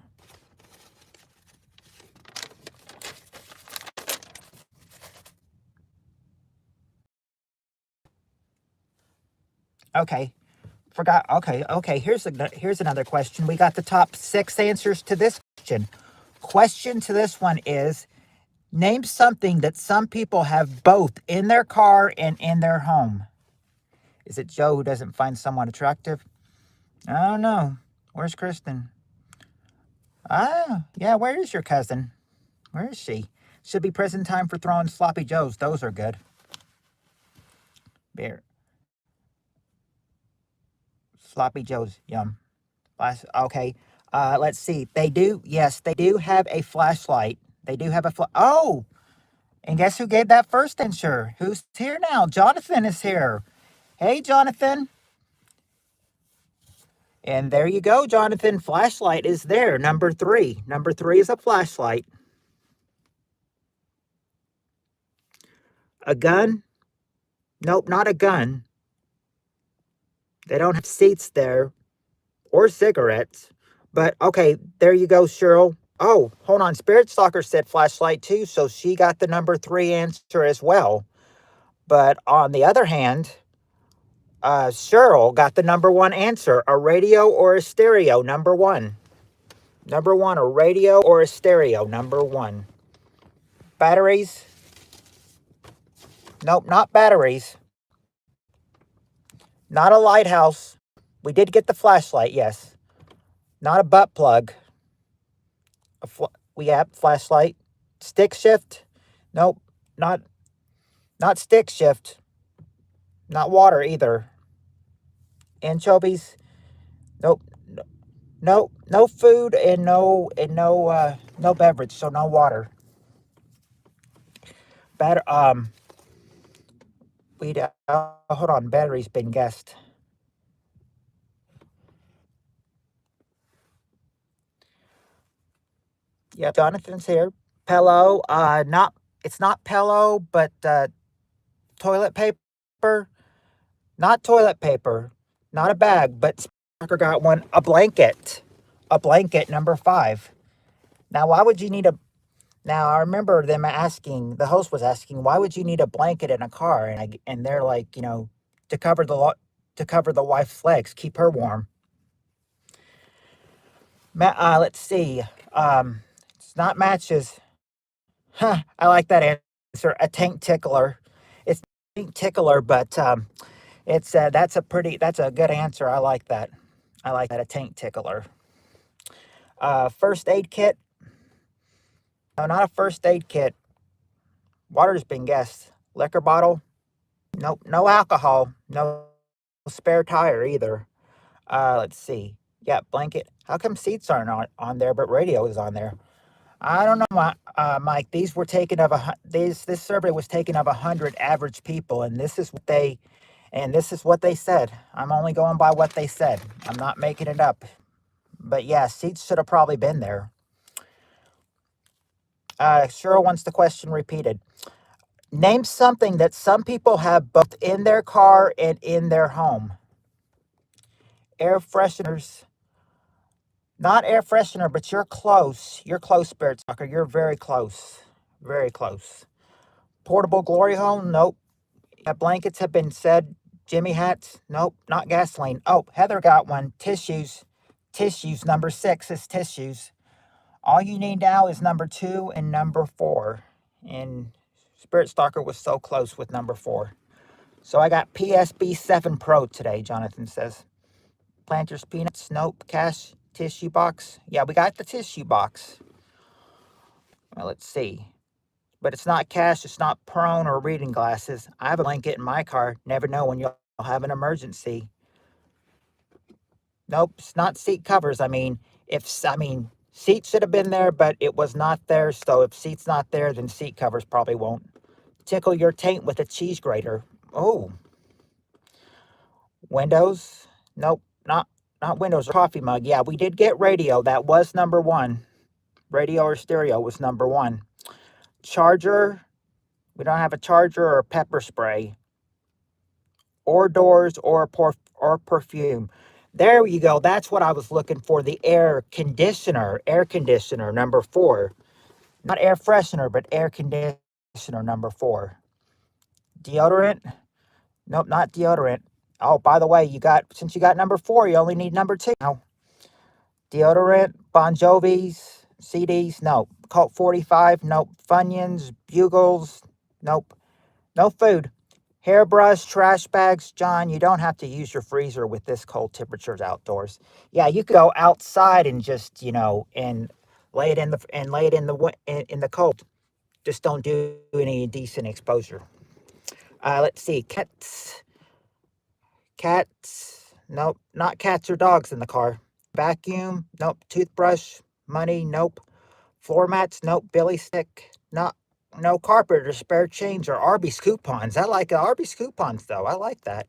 okay. Forgot. Okay. Here's another question. We got the top 6 answers to this question. Question to this one is: name something that some people have both in their car and in their home. Is it Joe who doesn't find someone attractive? I don't know. Where's Kristen? Ah, yeah. Where is your cousin? Where is she? Should be present time for throwing sloppy joes. Those are good. Beer. Sloppy joes. Yum. Okay. Let's see. Yes, they do have a flashlight. They do have oh, and guess who gave that first answer? Who's here now? Jonathan is here. Hey, Jonathan. And there you go, Jonathan. Flashlight is there. Number 3. Number 3 is a flashlight. A gun? Nope, not a gun. They don't have seats there or cigarettes. But okay, there you go, Cheryl. Oh, hold on. Spirit Stalker said flashlight too, so she got the number 3 answer as well. But on the other hand, Cheryl got the number 1 answer. A radio or a stereo, number 1. Number 1, a radio or a stereo, number 1. Batteries? Nope, not batteries. Not a lighthouse. We did get the flashlight, yes. Not a butt plug. We have flashlight. Stick shift? Nope, not stick shift. Not water either. Anchovies? Nope. No food and no beverage, so no water. Hold on, battery's been guessed. Yeah, Jonathan's here. Pillow, it's not pillow, but toilet paper. Not toilet paper. Not a bag, but Sparker got one. A blanket. A blanket, number 5. Now, why would you need a... Now, I remember them asking, the host was asking, why would you need a blanket in a car? And they're like, to cover the wife's legs, keep her warm. Let's see. It's not matches. Huh, I like that answer. A tank tickler. It's a tank tickler, but that's a good answer. I like that. I like that, a tank tickler. First aid kit. No, not a first aid kit. Water's been guessed. Liquor bottle. Nope. No alcohol. No spare tire either. Let's see. Yeah, blanket. How come seats aren't on there, but radio is on there? I don't know, Mike. These were taken of this survey was taken of 100 average people, and this is what they said. I'm only going by what they said. I'm not making it up. But yeah, seats should have probably been there. Cheryl wants the question repeated. Name something that some people have both in their car and in their home. Air fresheners. Not air freshener, but you're close. You're close, Spirit Stalker. You're very close. Very close. Portable glory hole? Nope. Blankets have been said. Jimmy hats? Nope. Not gasoline. Oh, Heather got one. Tissues. Tissues. Number 6 is tissues. All you need now is number 2 and number 4. And Spirit Stalker was so close with number 4. So I got PSB 7 Pro today, Jonathan says. Planters peanuts? Nope. Cash tissue box? Yeah, we got the tissue box. Well, let's see. But it's not cash, it's not prone or reading glasses. I have a blanket in my car. Never know when you'll have an emergency. Nope, it's not seat covers. Seats should have been there, but it was not there. So if seat's not there, then seat covers probably won't. Tickle your taint with a cheese grater. Oh. Windows? Nope, not windows or coffee mug. Yeah, we did get radio. That was number 1. Radio or stereo was number 1. Charger? We don't have a charger or pepper spray. Or doors or perfume. There you go. That's what I was looking for. The air conditioner. Air conditioner, number 4. Not air freshener, but air conditioner, number 4. Deodorant? Nope, not deodorant. Oh, by the way, since you got number 4, you only need number 2 now. Deodorant, Bon Jovi's, CDs, nope. Colt 45, nope. Funyuns, Bugles, nope. No food. Hairbrush, trash bags, John, you don't have to use your freezer with this cold temperatures outdoors. Yeah, you could go outside and just, and lay it in the cold. Just don't do any decent exposure. Let's see, cats, nope, not cats or dogs in the car. Vacuum, nope. Toothbrush, money, nope. Floor mats, nope. Billy stick, no carpet or spare change or Arby's coupons. I like Arby's coupons, though. I like that.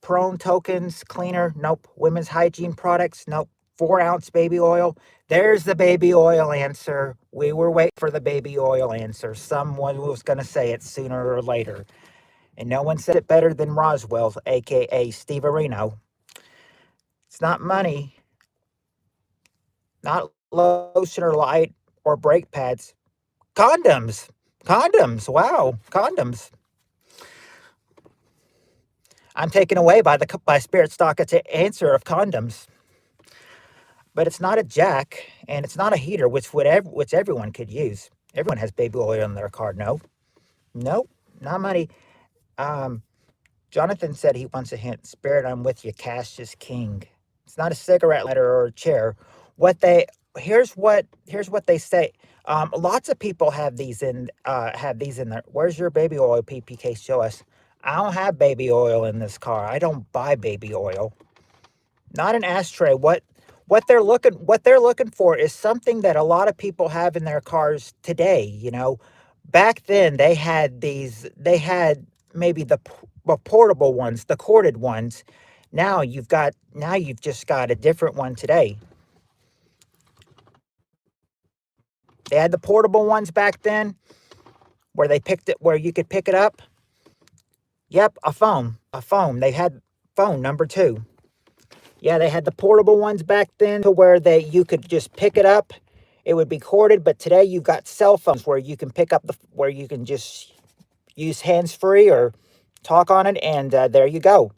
Prone tokens, cleaner, nope. Women's hygiene products, nope. 4-ounce baby oil. There's the baby oil answer. We were waiting for the baby oil answer. Someone was going to say it sooner or later. And no one said it better than Roswell, a.k.a. Steve Areno. It's not money. Not lotion or light or brake pads. Condoms. Condoms. Wow. Condoms. I'm taken away by Spirit Stock. It's an answer of condoms. But it's not a jack and it's not a heater, which everyone could use. Everyone has baby oil in their car. No. Nope. Not money. Um, Jonathan said he wants a hint. Spirit, I'm with you. Cash is king. It's not a cigarette lighter or a chair. What they here's what they say. Lots of people have these in there. Where's your baby oil, PPK? Show us. I don't have baby oil in this car. I don't buy baby oil. Not an ashtray. What they're looking for is something that a lot of people have in their cars today. Back then they had maybe the portable ones, the corded ones. Now you've just got a different one today. They had the portable ones back then where you could pick it up. Yep, a phone. They had phone number 2. Yeah, they had the portable ones back then to where you could just pick it up. It would be corded, but today you've got cell phones where you can where you can just use hands free or talk on it, and there you go.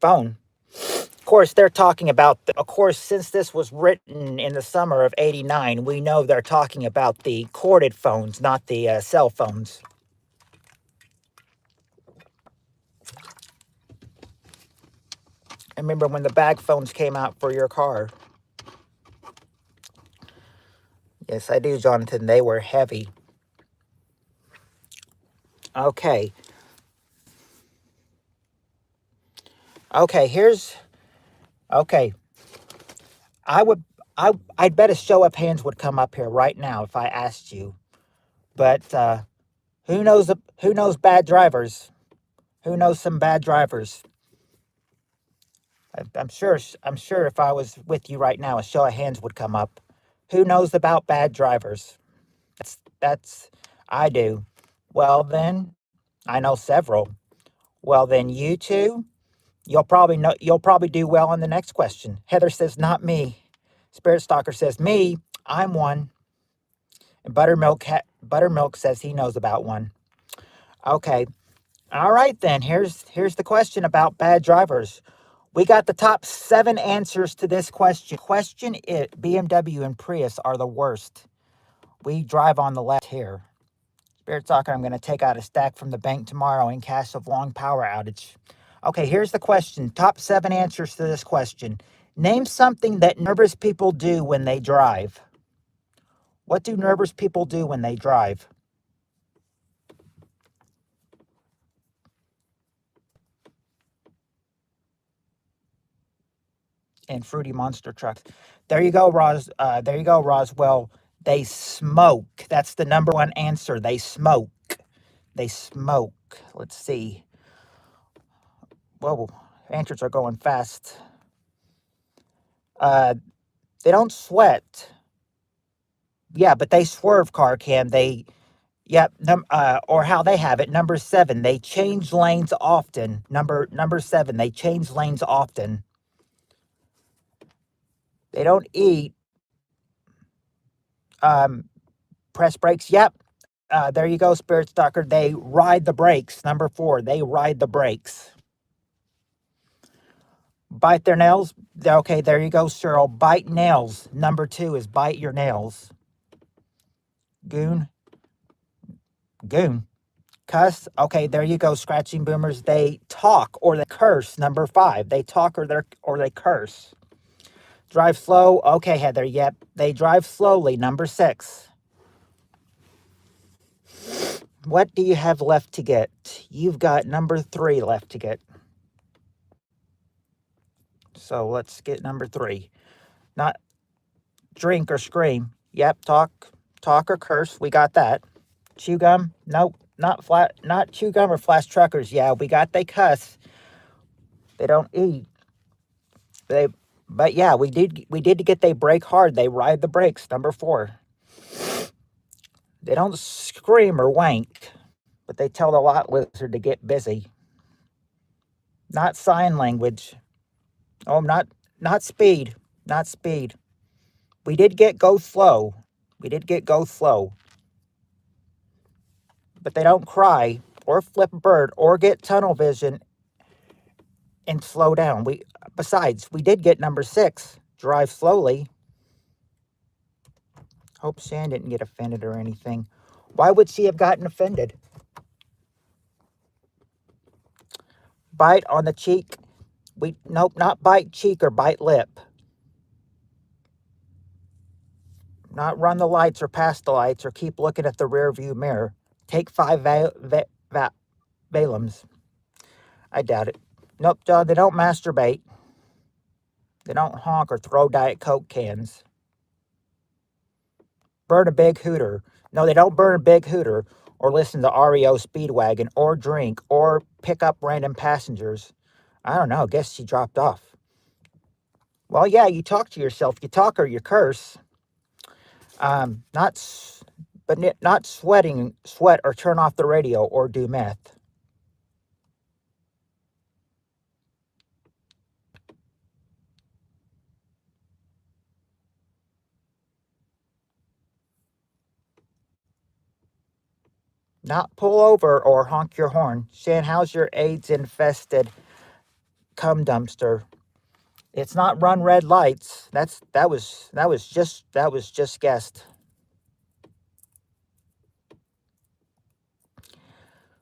Phone. Of course, they're talking about. Of course, since this was written in the summer of '89, we know they're talking about the corded phones, not the cell phones. I remember when the bag phones came out for your car. Yes, I do, Jonathan. They were heavy. Okay. Okay, okay. I would I'd bet a show of hands would come up here right now if I asked you. But who knows bad drivers? Who knows some bad drivers? I'm sure if I was with you right now, a show of hands would come up. Who knows about bad drivers? That's I do. Well then, I know several. Well then, you two, you'll probably do well on the next question. Heather says not me. Spirit Stalker says me. I'm one. And Buttermilk says he knows about one. Okay. All right then. Here's the question about bad drivers. We got the top 7 answers to this question. Question is BMW and Prius are the worst. We drive on the left here. Spirit Stalker, I'm going to take out a stack from the bank tomorrow in cash of long power outage. Okay, here's the question. Top 7 answers to this question. Name something that nervous people do when they drive. What do nervous people do when they drive? In fruity monster trucks. There you go, Roz. There you go, Roswell. They smoke. That's the number 1 answer. They smoke. They smoke. Let's see. Whoa, answers are going fast. Uh, they don't sweat. Yeah, but they swerve, car cam. Yep. Or how they have it. Number 7, they change lanes often. Number 7, they change lanes often. They don't eat. Press brakes. Yep. There you go, Spirit Stalker. They ride the brakes. Number 4, they ride the brakes. Bite their nails. Okay, there you go, Cheryl. Bite nails. Number 2 is bite your nails. Goon. Goon. Cuss. Okay, there you go, Scratching Boomers. They talk or they curse. Number 5, they talk or they curse. Drive slow. Okay, Heather. Yep, they drive slowly. Number 6. What do you have left to get? You've got number 3 left to get. So let's get number 3. Not drink or scream. Yep, talk or curse. We got that. Chew gum. Nope. Not chew gum or flash truckers. Yeah, we got they cuss. They don't eat. But yeah, we did to get they brake hard. They ride the brakes. Number 4. They don't scream or wank, but they tell the lot lizard to get busy. Not sign language. Oh, not speed. not speed. We did get go slow. We did get go slow. But they don't cry or flip a bird or get tunnel vision and slow down. Besides, we did get number 6, drive slowly. Hope Shan didn't get offended or anything. Why would she have gotten offended? Bite on the cheek. Nope, not bite cheek or bite lip. Not run the lights or pass the lights or keep looking at the rear view mirror. Take 5 Valiums. I doubt it. Nope, John, they don't masturbate. They don't honk or throw Diet Coke cans. Burn a big hooter. No, they don't burn a big hooter or listen to REO Speedwagon or drink or pick up random passengers. I don't know. Guess she dropped off. Well, yeah, you talk to yourself. You talk or you curse. Not sweat or turn off the radio or do meth. Not pull over or honk your horn. Shan, how's your AIDS infested cum dumpster? It's not run red lights. That was just guessed.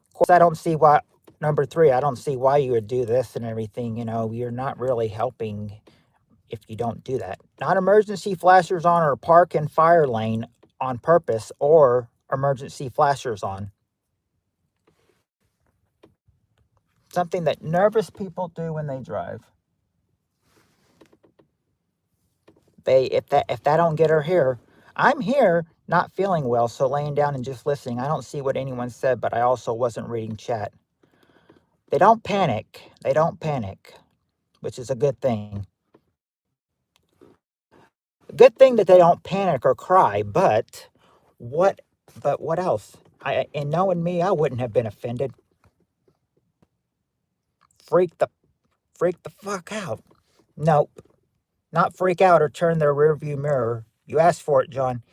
Of course, I don't see why. Number 3, I don't see why you would do this and everything. You're not really helping if you don't do that. Not emergency flashers on or park in fire lane on purpose or emergency flashers on. Something that nervous people do when they drive. If that don't get her here, I'm here not feeling well, so laying down and just listening. I don't see what anyone said, but I also wasn't reading chat. They don't panic. They don't panic, which is a good thing. Good thing that they don't panic or cry, but what else? And knowing me, I wouldn't have been offended. Freak the fuck out. Nope. Not freak out or turn their rearview mirror. You asked for it, John.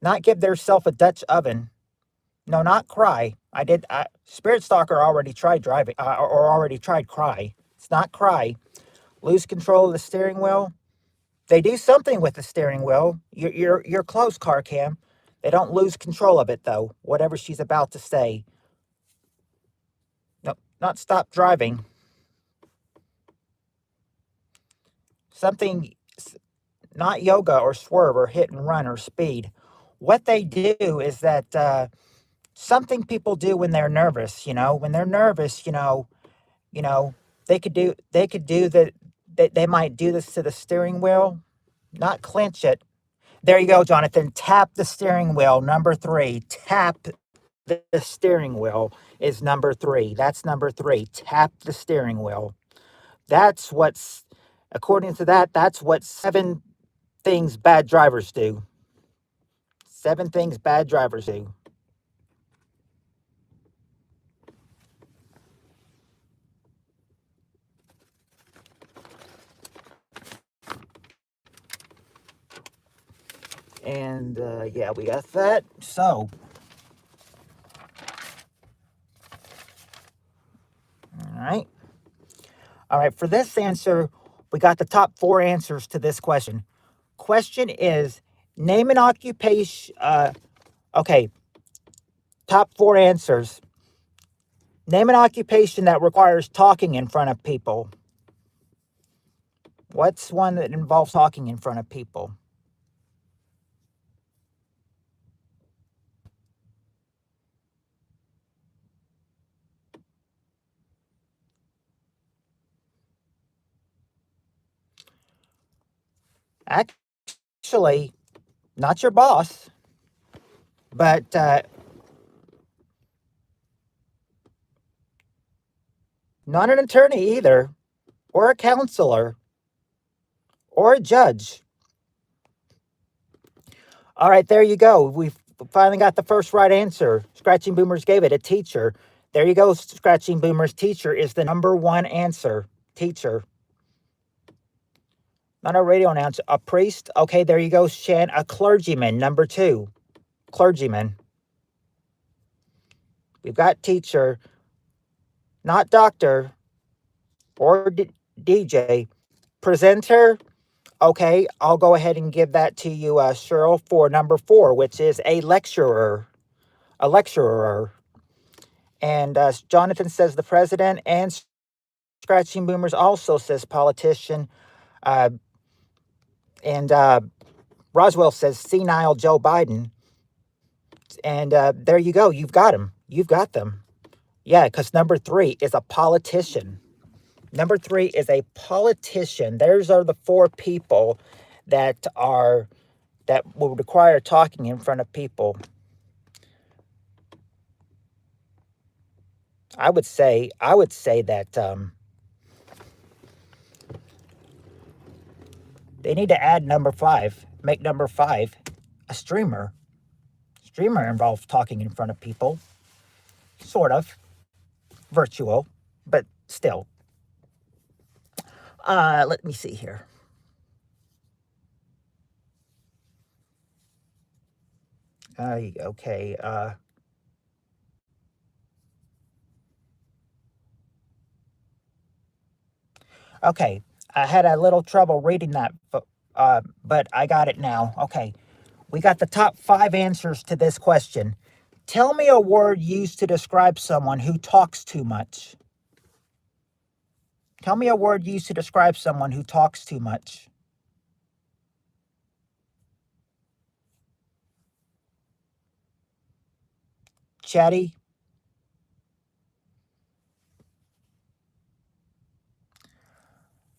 Not give theirself a Dutch oven. No, not cry. Spirit Stalker already tried driving, or already tried cry. It's not cry. Lose control of the steering wheel. They do something with the steering wheel. You're close, car cam. They don't lose control of it though. Whatever she's about to say. No, not stop driving. Something, not yoga or swerve or hit and run or speed. What they do is that something people do when they're nervous. When they're nervous, they could do they might do this to the steering wheel, not clench it. There you go, Jonathan. Tap the steering wheel. Number 3. Tap the steering wheel is number 3. That's number 3. Tap the steering wheel. That's what's, according to that's what 7 things bad drivers do. 7 things bad drivers do. And yeah, we got that. So, all right. For this answer, we got the top 4 answers to this question. Question is, name an occupation. Okay. Top 4 answers. Name an occupation that requires talking in front of people. What's one that involves talking in front of people? Actually, not your boss, but not an attorney either, or a counselor, or a judge. All right, there you go. We've finally got the first right answer. Scratching Boomers gave it, a teacher. There you go, Scratching Boomers. Teacher is the number 1 answer. Teacher. Not a radio announcer. A priest. Okay, there you go, Shan. A clergyman, number 2. Clergyman. We've got teacher, not doctor or DJ. Presenter. Okay, I'll go ahead and give that to you, Cheryl, for number 4, which is a lecturer. A lecturer. And Jonathan says the president, and Scratching Boomers also says politician. Uh, and Roswell says senile Joe Biden. And there you go. You've got them. You've got them. Yeah, because number 3 is a politician. Number 3 is a politician. Those are the 4 people that will require talking in front of people. I would say that they need to add number 5. Make number 5 a streamer. Streamer involves talking in front of people. Sort of. Virtual, but still. Let me see here. Okay. Okay. I had a little trouble reading that, but I got it now. Okay. We got the top 5 answers to this question. Tell me a word used to describe someone who talks too much. Tell me a word used to describe someone who talks too much. Chatty.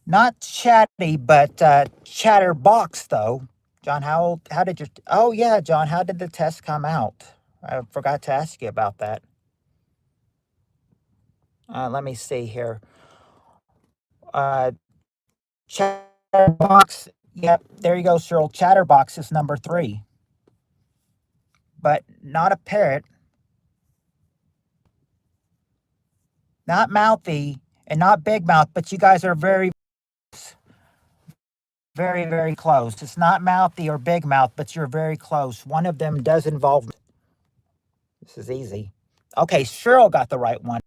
Not chatty, but chatterbox, though. John, how did your... Oh, yeah, John, how did the test come out? I forgot to ask you about that. Let me see here. Chatterbox. Yep, there you go, Cheryl. Chatterbox is number 3. But not a parrot. Not mouthy and not big mouth, but you guys are very, very, very close. It's not mouthy or big mouth, but you're very close. One of them does involve... This is easy. Okay, Cheryl got the right one.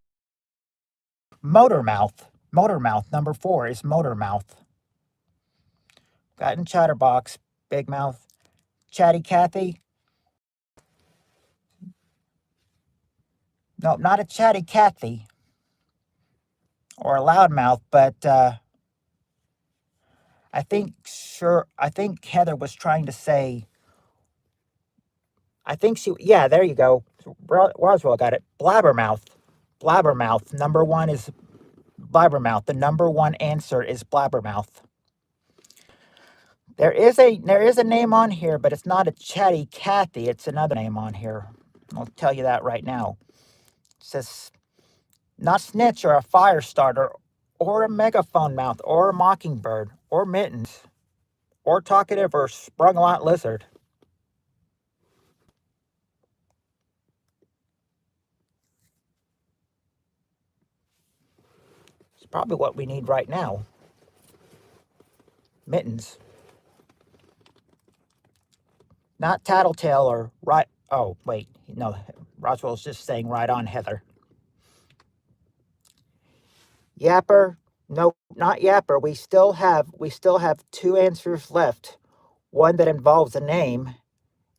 Motor mouth. Motor mouth. Number 4 is motor mouth. Got in chatterbox, big mouth. Chatty Cathy. No, not a chatty Cathy or a loudmouth, but I think Heather was trying to say... Yeah, there you go. Roswell got it. Blabbermouth. Blabbermouth. Number 1 is blabbermouth. The number 1 answer is blabbermouth. There is a name on here, but it's not a chatty Cathy. It's another name on here. I'll tell you that right now. It says not snitch or a fire starter or a megaphone mouth or a mockingbird or mittens or talkative or sprung lot lizard. It's probably what we need right now. Mittens. Not tattletale or right... Oh, wait. No, Roswell's just saying right on, Heather. Yapper. No, not yapper. We still have 2 answers left. One that involves a name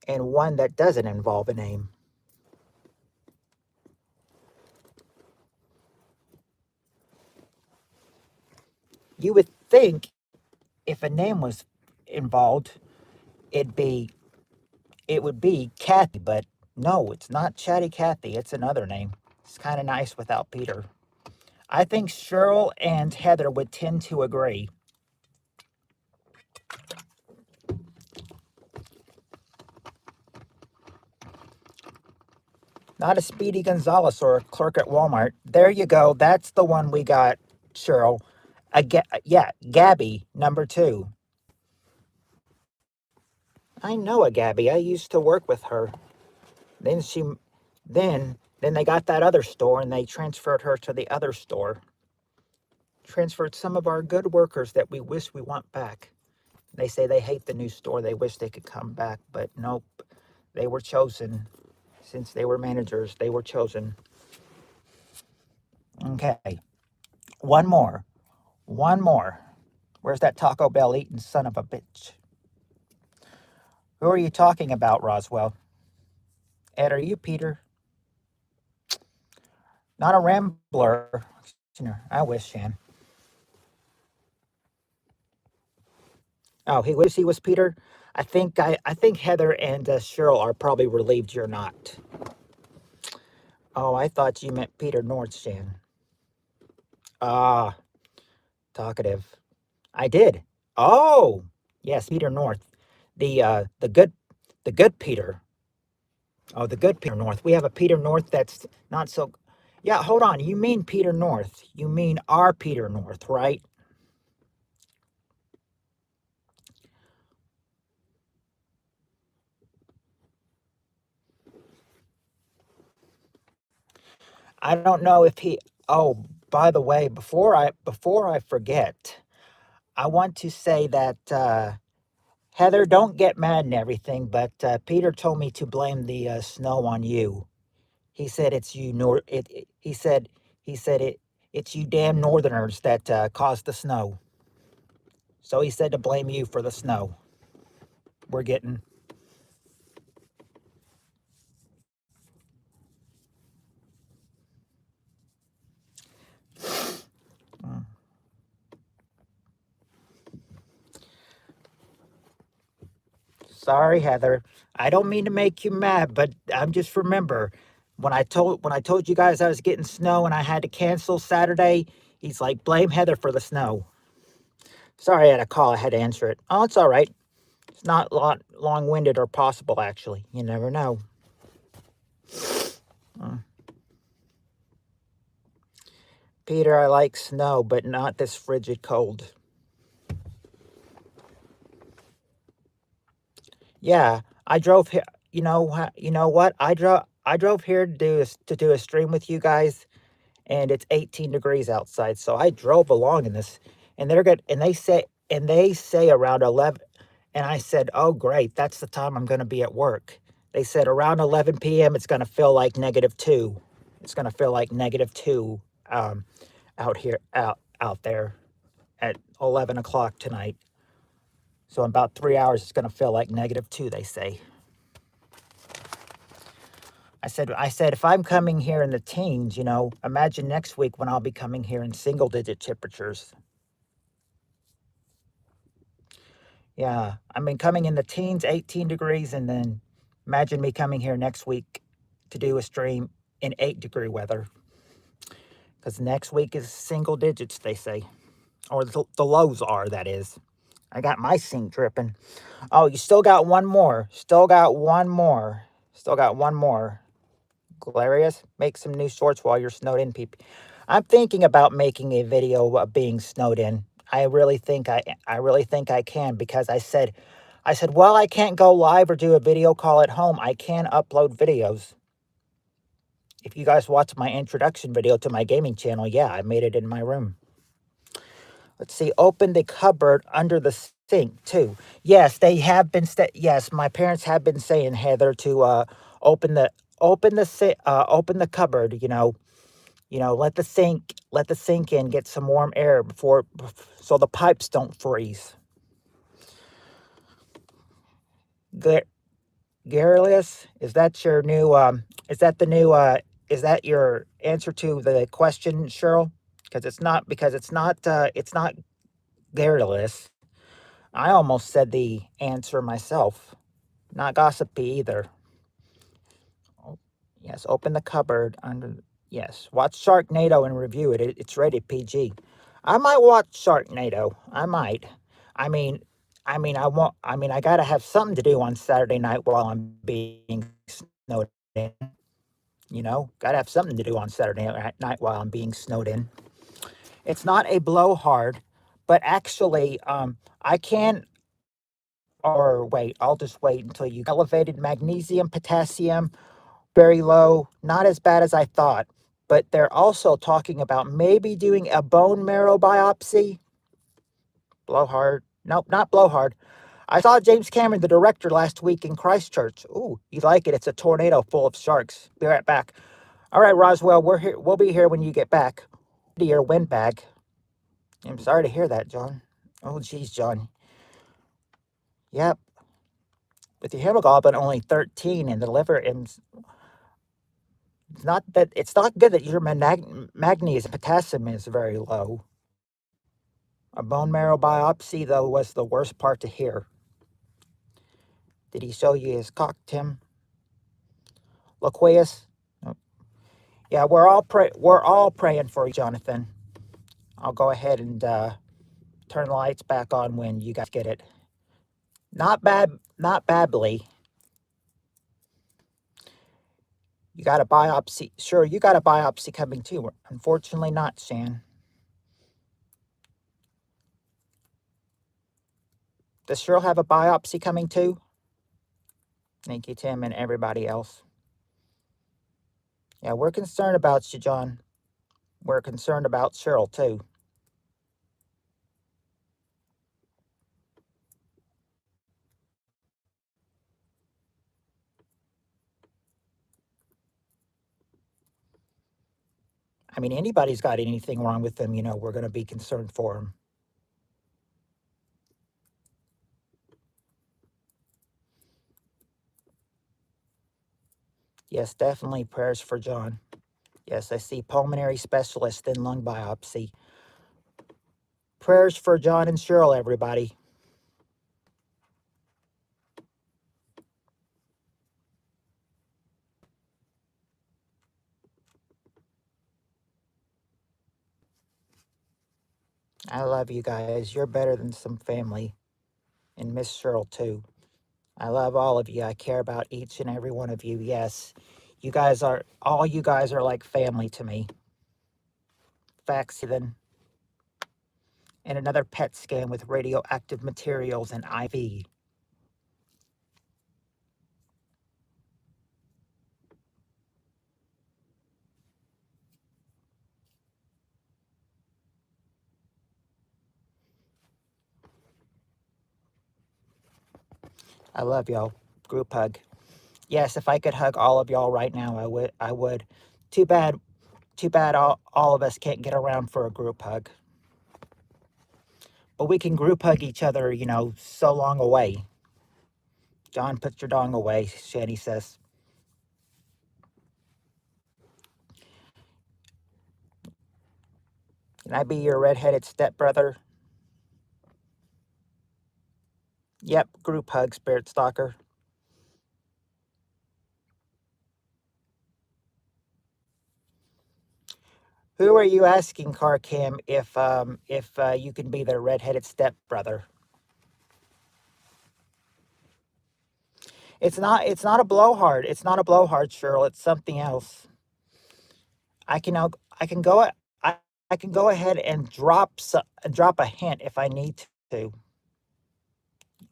and one that doesn't involve a name. You would think if a name was involved, it would be Kathy, but no, it's not Chatty Cathy. It's another name. It's kind of nice without Peter. I think Cheryl and Heather would tend to agree. Not a Speedy Gonzalez or a clerk at Walmart. There you go. That's the one we got, Cheryl. Gabby, number 2. I know a Gabby. I used to work with her. Then they got that other store and they transferred her to the other store. Transferred some of our good workers that we wish we want back. They say they hate the new store. They wish they could come back, but nope. They were chosen. Since they were managers, they were chosen. Okay. One more. One more. Where's that Taco Bell eating son of a bitch? Who are you talking about, Roswell? Ed, are you Peter? Not a rambler. I wish, Shan. Oh, he was Peter. I think Heather and Cheryl are probably relieved you're not. Oh, I thought you meant Peter Nordshan. Ah, talkative. I did. Oh, yes, Peter North, the good, the good Peter. Oh, the good Peter North. We have a Peter North that's not so. Yeah, hold on. You mean Peter North? You mean our Peter North, right? I don't know if he. Oh, by the way, before I forget, I want to say that Heather, don't get mad and everything, but Peter told me to blame the snow on you. He said it's you nor he said it's you damn northerners that caused the snow. So he said to blame you for the snow we're getting. Mm. Sorry, Heather. I don't mean to make you mad, but I'm just remember when I told you guys I was getting snow and I had to cancel Saturday. He's like, blame Heather for the snow. Sorry, I had a call. I had to answer it. Oh, it's all right. It's not long winded or possible, actually. You never know. Mm. Peter, I like snow, but not this frigid cold. Yeah, I drove here. You know what? I drove here to do a stream with you guys, and it's 18 degrees outside. So I drove along in this, and they're good. And they say around 11. And I said, "Oh, great! That's the time I'm going to be at work." They said around 11 p.m. it's going to feel like -2. It's going to feel like -2 um, out there at 11 o'clock tonight. So in about 3 hours, it's going to feel like -2. They say. I said, if I'm coming here in the teens, imagine next week when I'll be coming here in single-digit temperatures. Yeah, I mean, coming in the teens, 18 degrees, and then imagine me coming here next week to do a stream in 8-degree weather. Because next week is single digits, they say. Or the lows are, that is. I got my sink dripping. Oh, you still got one more. Still got one more. Still got one more. Glorious, make some new shorts while you're snowed in, peep. I'm thinking about making a video of being snowed in. I really think I can because I said, well, I can't go live or do a video call at home. I can upload videos. If you guys watch my introduction video to my gaming channel, yeah, I made it in my room. Let's see, open the cupboard under the sink too. Yes, they have been. Yes, my parents have been saying, Heather, to open the open the cupboard. Let the sink in, get some warm air so the pipes don't freeze. Garrulous, is that your new? Is that the new? Is that your answer to the question, Cheryl? Because it's not garrulous. I almost said the answer myself. Not gossipy either. Oh, yes, open the cupboard under. Yes, watch Sharknado and review it. It's rated PG. I might watch Sharknado. I might. I mean, I want. I mean, I gotta have something to do on Saturday night while I'm being snowed in. Gotta have something to do on Saturday night while I'm being snowed in. It's not a blowhard, but actually, I can. Or wait, I'll just wait until you elevated magnesium, potassium, very low, not as bad as I thought. But they're also talking about maybe doing a bone marrow biopsy. Blowhard, Nope, not Blowhard. I saw James Cameron, the director, last week in Christchurch. Ooh, you like it? It's a tornado full of sharks. Be right back. All right, Roswell, we're here. We'll be here when you get back. To your windbag. I'm sorry to hear that, John. Oh, geez, John. Yep. With your hemoglobin only 13 and the liver, it's not good that your magnesium potassium is very low. A bone marrow biopsy, though, was the worst part to hear. Did he show you his cock, Tim? Laqueus? Nope. Yeah, we're all praying for you, Jonathan. I'll go ahead and turn the lights back on when you guys get it. Not badly. You got a biopsy. Sure, you got a biopsy coming too. Unfortunately not, Shan. Does Cheryl have a biopsy coming too? Thank you, Tim, and everybody else. Yeah, we're concerned about you, John. We're concerned about Cheryl too. I mean, anybody's got anything wrong with them, we're going to be concerned for them. Yes, definitely prayers for John. Yes, I see pulmonary specialist in lung biopsy. Prayers for John and Cheryl, everybody. I love you guys. You're better than some family. And Miss Cheryl, too. I love all of you. I care about each and every one of you. Yes, all you guys are like family to me. Facts, then. And another PET scan with radioactive materials and IV. I love y'all. Group hug. Yes, if I could hug all of y'all right now, I would. Too bad all of us can't get around for a group hug. But we can group hug each other, so long away. John, put your dong away, Shani says. Can I be your redheaded stepbrother? Yep, group hug, Spirit Stalker. Who are you asking, Carcam, if you can be their redheaded stepbrother? It's not a blowhard. It's not a blowhard, Cheryl. It's something else. I can go I can go ahead and drop a hint if I need to.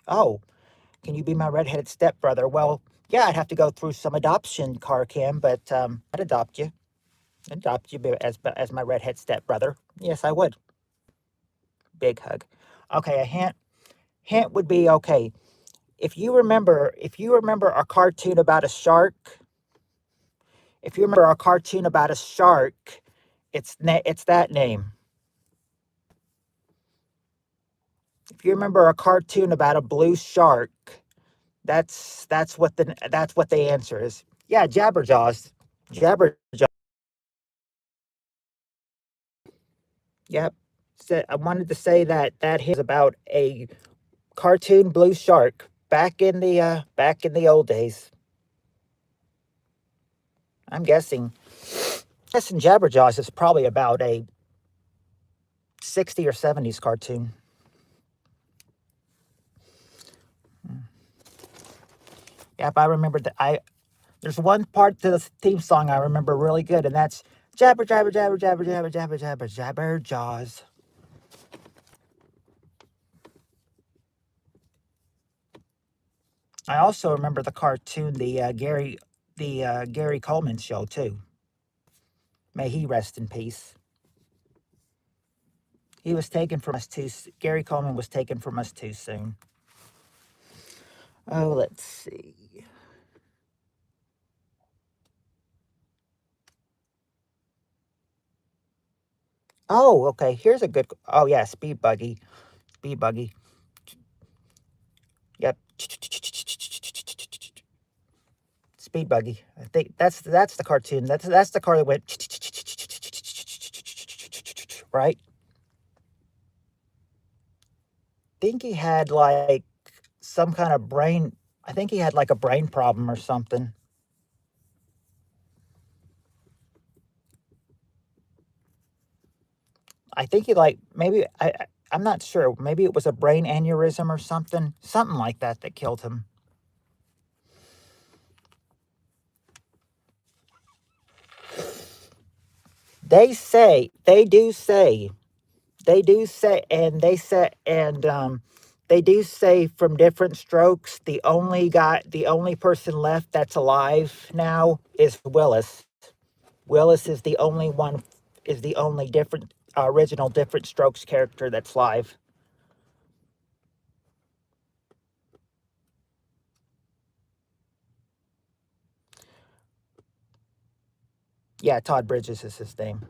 Oh, can you be my redheaded stepbrother? Well, yeah, I'd have to go through some adoption, Carcam, but I'd adopt you. As my redhead stepbrother. Yes, I would. Big hug. Okay, a hint would be okay. If you remember a cartoon about a shark, it's that name. If you remember a cartoon about a blue shark, that's what the answer is. Yeah, Jabberjaws. Jabberjaws. Yep. So I wanted to say that hint is about a cartoon blue shark back in the old days. I'm guessing Jabberjaws is probably about a 60s or 70s cartoon. Yep, I remember that. There's one part to the theme song I remember really good, and that's jabber jabber jabber jabber jabber jabber jabber jabber jaws. I also remember the cartoon, the Gary Coleman show too. May he rest in peace. He was taken from us too. Gary Coleman was taken from us too soon. Oh, let's see. Oh, okay. Here's a good. Oh yeah, speed buggy. Speed buggy. Yep. Speed buggy. I think that's the cartoon. That's the car that went right. I think he had like some kind of brain. I think he had like a brain problem or something. I think he like maybe I'm not sure. Maybe it was a brain aneurysm or something like that killed him. They do say they do say from different strokes the only person left that's alive now is Willis. Willis is the only one is the only different original different strokes character that's live. Yeah, Todd Bridges is his name.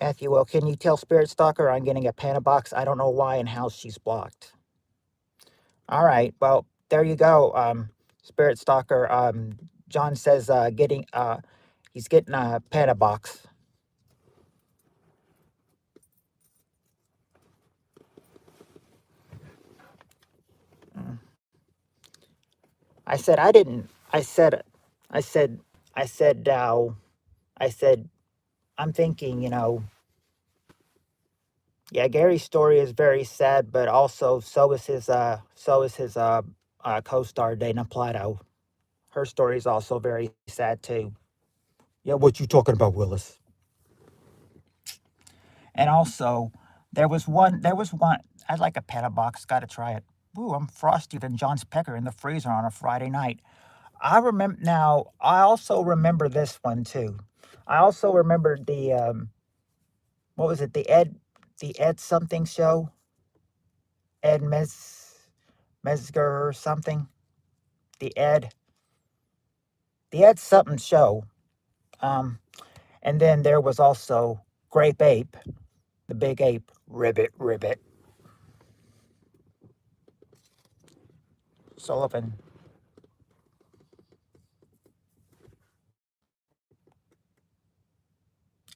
Matthew, well, can you tell Spirit Stalker I'm getting a Panda box? I don't know why and how she's blocked. All right, well, there you go. Spirit Stalker. John says he's getting a Panda box. I said I didn't. I said I said I said I'm thinking, yeah, Gary's story is very sad, but also so is his co-star Dana Plato. Her story is also very sad too. Yeah, what you talking about, Willis? And also, there was one. I'd like a Panda box. Got to try it. Ooh, I'm frostier than John's Pecker in the freezer on a Friday night. I remember now. I also remember this one too. I also remembered the what was it? The Ed something show. Ed Mesger or something. The Ed the Ed something show. Um, and then there was also Grape Ape, the big ape. Ribbit, ribbit. Sullivan.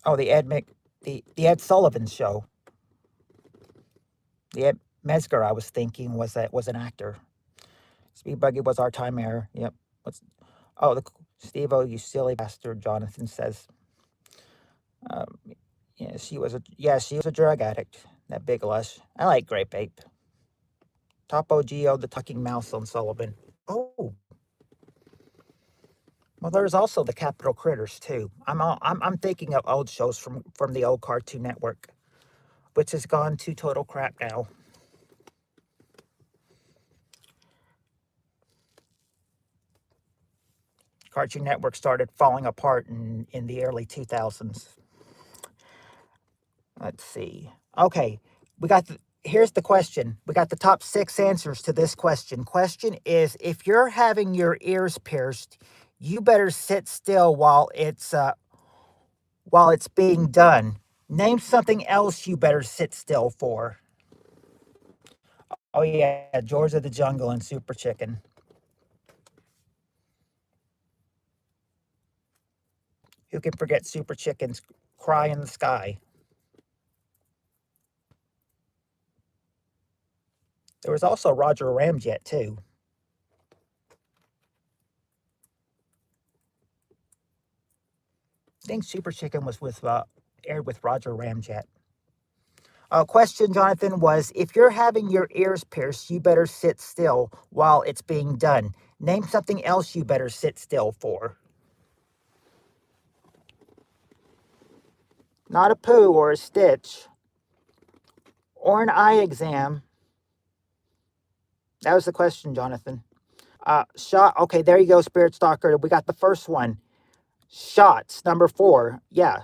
Oh, the Ed Sullivan show. The Ed Mesger I was thinking was an actor. Speed Buggy was our time error. Yep. What's Steve O, you silly bastard, Jonathan says. Um, yeah, she was a drug addict. That big lush. I like Grape Ape. Topo Geo, the talking mouse on Sullivan. Oh, well, there's also the Capital Critters too. I'm thinking of old shows from the old Cartoon Network, which has gone to total crap now. Cartoon Network started falling apart in the early 2000s. Let's see. Okay, here's the question. We got the top 6 answers to this question. Question is, if you're having your ears pierced, you better sit still while it's being done. Name something else you better sit still for. Oh yeah, George of the Jungle and Super Chicken. Who can forget Super Chicken's cry in the sky? There was also Roger Ramjet too. I think Super Chicken was with aired with Roger Ramjet. Question, Jonathan, was if you're having your ears pierced, you better sit still while it's being done. Name something else you better sit still for. Not a poo or a stitch or an eye exam. That was the question, Jonathan. Shot. Okay, there you go, Spirit Stalker. We got the first one. Shots, number 4. Yeah.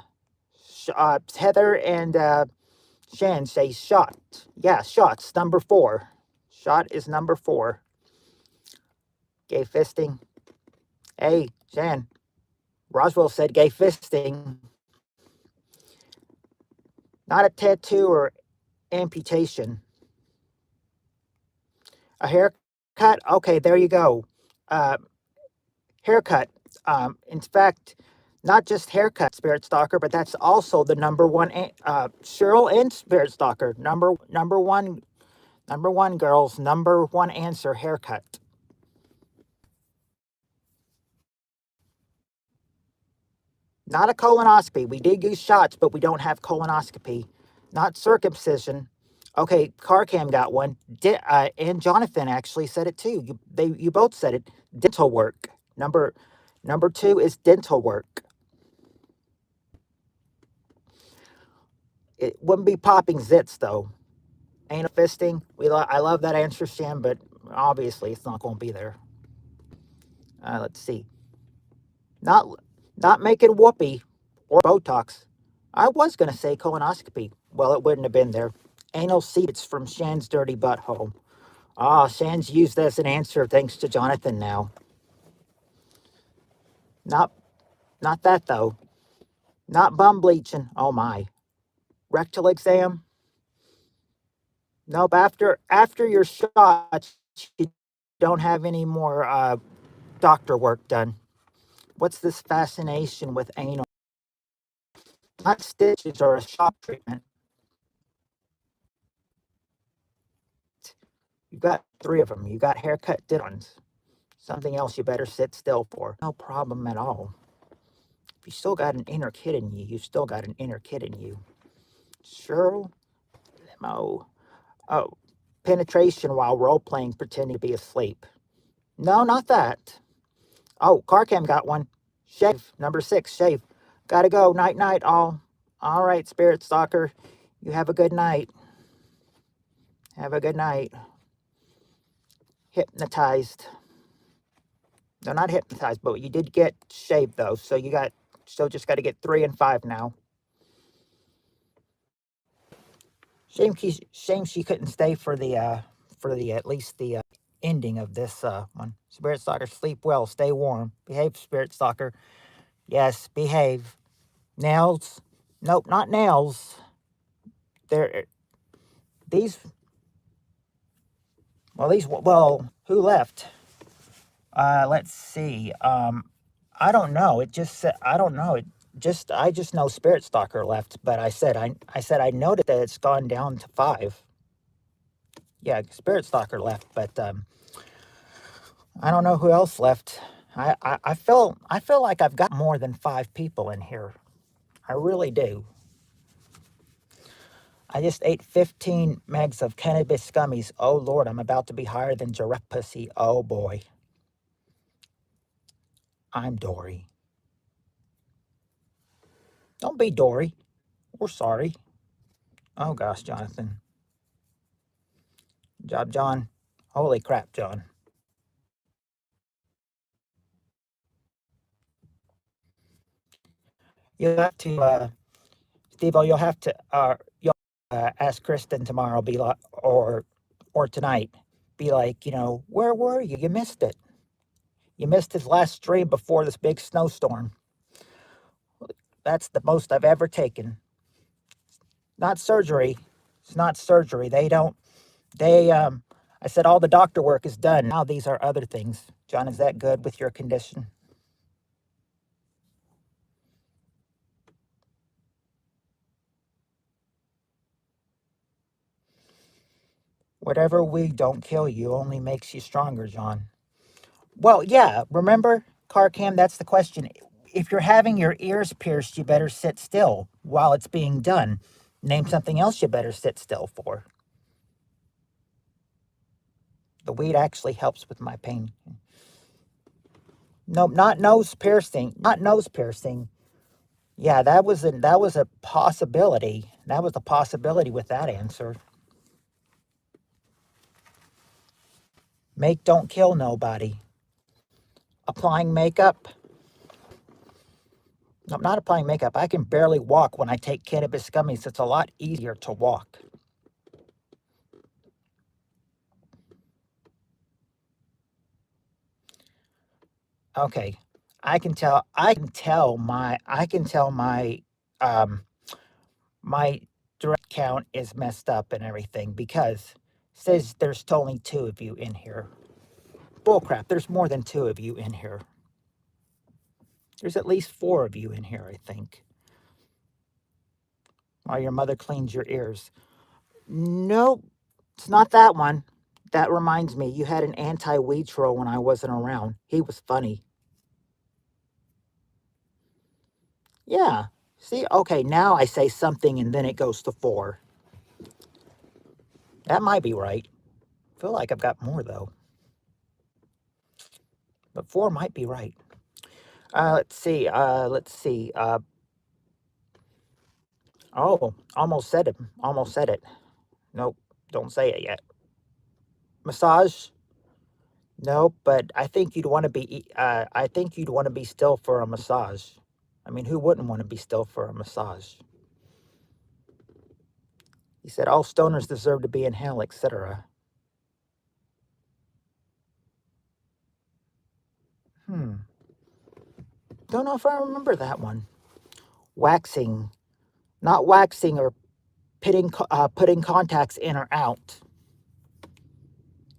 Heather and Shan say shot. Yeah, shots, number 4. Shot is number 4. Gay fisting. Hey, Shan. Roswell said gay fisting. Not a tattoo or amputation. A haircut? Okay, there you go. Uh, haircut. In fact, not just haircut, Spirit Stalker, but that's also the number one. Cheryl and Spirit Stalker, number one, girls, number one answer, haircut. Not a colonoscopy. We did use shots, but we don't have colonoscopy. Not circumcision. Okay, Carcam got one. And Jonathan actually said it too. You both said it. Dental work. Number 2 is dental work. It wouldn't be popping zits though. Anal fisting. I love that answer, Shan, but obviously it's not going to be there. Let's see. Not making whoopee or Botox. I was going to say colonoscopy. Well, it wouldn't have been there. Anal seats from Shan's dirty butthole. Shan's used as an answer thanks to Jonathan now. Not that though. Not bum bleaching. Oh my. Rectal exam. Nope. After your shots, you don't have any more doctor work done. What's this fascination with anal? Not stitches or a shock treatment. You got 3 of them. You got haircut did ones. Something else you better sit still for. No problem at all. If you still got an inner kid in you, you still got an inner kid in you. Cheryl? Oh. Penetration while role-playing, pretending to be asleep. No, not that. Oh, Carcam got one. Shave. Number 6, shave. Gotta go. Night, night, all. All right, Spirit Stalker. You have a good night. Have a good night. Hypnotized. No, not hypnotized, but you did get shaved though. So you just got to get 3 and 5 now. Shame she couldn't stay for the at least the ending of this one. Spirit Stalker, sleep well, stay warm, behave, Spirit Stalker. Yes, behave. Nails? Nope, not nails. These. Well, who left? Let's see. I don't know. It just said I don't know. I just know Spirit Stalker left, but I said I noted that it's gone down to 5. Yeah, Spirit Stalker left, but I don't know who else left. I feel like I've got more than 5 people in here. I really do. I just ate 15 megs of cannabis gummies. Oh Lord, I'm about to be higher than giraffe pussy. Oh boy. I'm Dory. Don't be Dory. We're sorry. Oh gosh, Jonathan. Job, John. Holy crap, John. You'll have to, Steve-O, you'll ask Kristen tomorrow, be like, or tonight, be like, where were you? You missed it. You missed his last stream before this big snowstorm. That's the most I've ever taken. Not surgery. It's not surgery. I said all the doctor work is done. Now these are other things. John, is that good with your condition? Whatever we don't kill you only makes you stronger, John. Well, yeah, remember, Carcam, that's the question. If you're having your ears pierced, you better sit still while it's being done. Name something else you better sit still for. The weed actually helps with my pain. No, not nose piercing. Not nose piercing. Yeah, that was a possibility. That was a possibility with that answer. Make don't kill nobody. Applying makeup. I'm not applying makeup. I can barely walk when I take cannabis gummies. It's a lot easier to walk. Okay. I can tell um my direct count is messed up and everything because it says there's only 2 of you in here. Bullcrap, there's more than 2 of you in here. There's at least 4 of you in here, I think. While your mother cleans your ears. Nope, it's not that one. That reminds me, you had an anti-weed troll when I wasn't around. He was funny. Yeah. See, okay, now I say something and then it goes to 4. That might be right. I feel like I've got more though. But 4 might be right. Let's see. Oh, almost said it. Almost said it. Nope, don't say it yet. Massage? Nope, but I think you'd want to be. I think you'd want to be still for a massage. I mean, who wouldn't want to be still for a massage? He said all stoners deserve to be in hell, etc. Don't know if I remember that one. Waxing, not waxing or putting contacts in or out.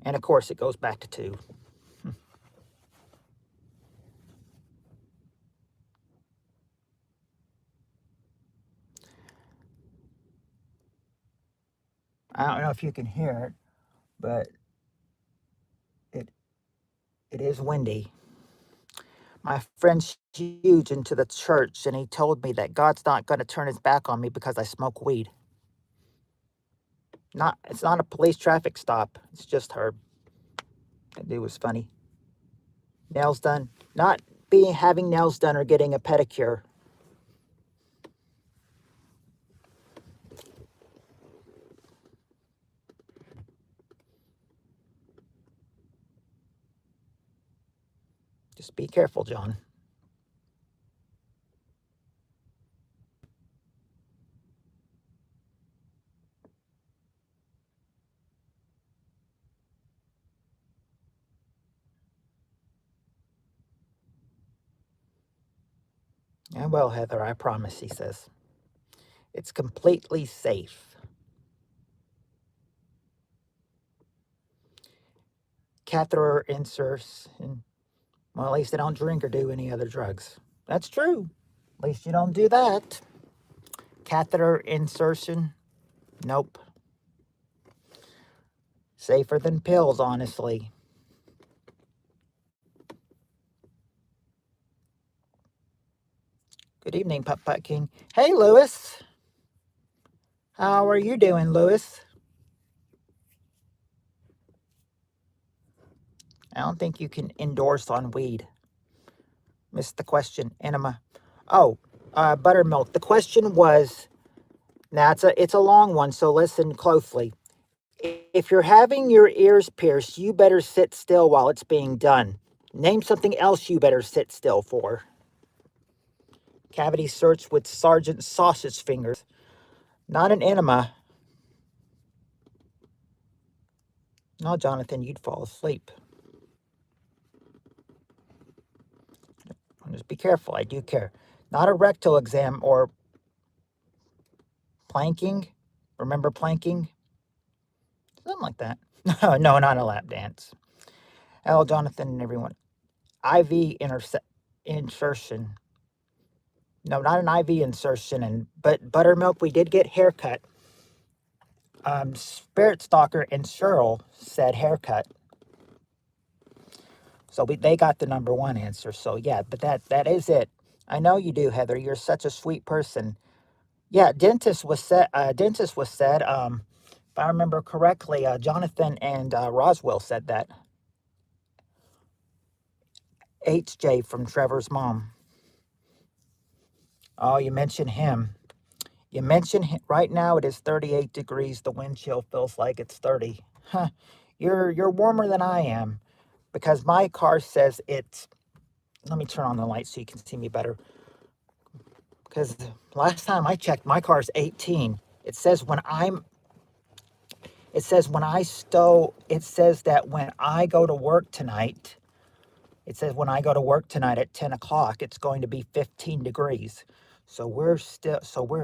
And of course, it goes back to 2. I don't know if you can hear it, but it is windy. My friend's huge into the church, and he told me that God's not going to turn his back on me because I smoke weed. It's not a police traffic stop. It's just her. That dude was funny. Nails done. Not having nails done or getting a pedicure. Just be careful, John. Yeah, well, Heather, I promise, he says. It's completely safe. Catheter inserts, and well, at least they don't drink or do any other drugs. That's true. At least you don't do that. Catheter insertion, nope. Safer than pills, honestly. Good evening, Putt Putt King. Hey, Lewis. How are you doing, Lewis? I don't think you can endorse on weed. Missed the question. Enema. Oh, buttermilk. The question was, now it's a long one, so listen closely. If you're having your ears pierced, you better sit still while it's being done. Name something else you better sit still for. Cavity search with Sergeant Sausage Fingers. Not an enema. No, Jonathan, you'd fall asleep. Just be careful. I do care. Not a rectal exam or planking. Remember planking? Something like that. No, not a lap dance. Hello, Jonathan and everyone. IV insertion. No, not an IV insertion. But buttermilk, we did get haircut. Spirit Stalker and Cheryl said haircut. So they got the number 1 answer. So yeah, but that is it. I know you do, Heather. You're such a sweet person. Yeah, dentist was said. If I remember correctly, Jonathan and Roswell said that. HJ from Trevor's mom. Oh, you mentioned him. You mentioned him. Right now it is 38 degrees. The wind chill feels like it's 30. Huh. You're warmer than I am because my car says it's. Let me turn on the light so you can see me better. because last time I checked, my car's 18. It says when I'm it says when I stow it says that when I go to work tonight, it says when I go to work tonight at 10 o'clock, it's going to be 15 degrees. So we're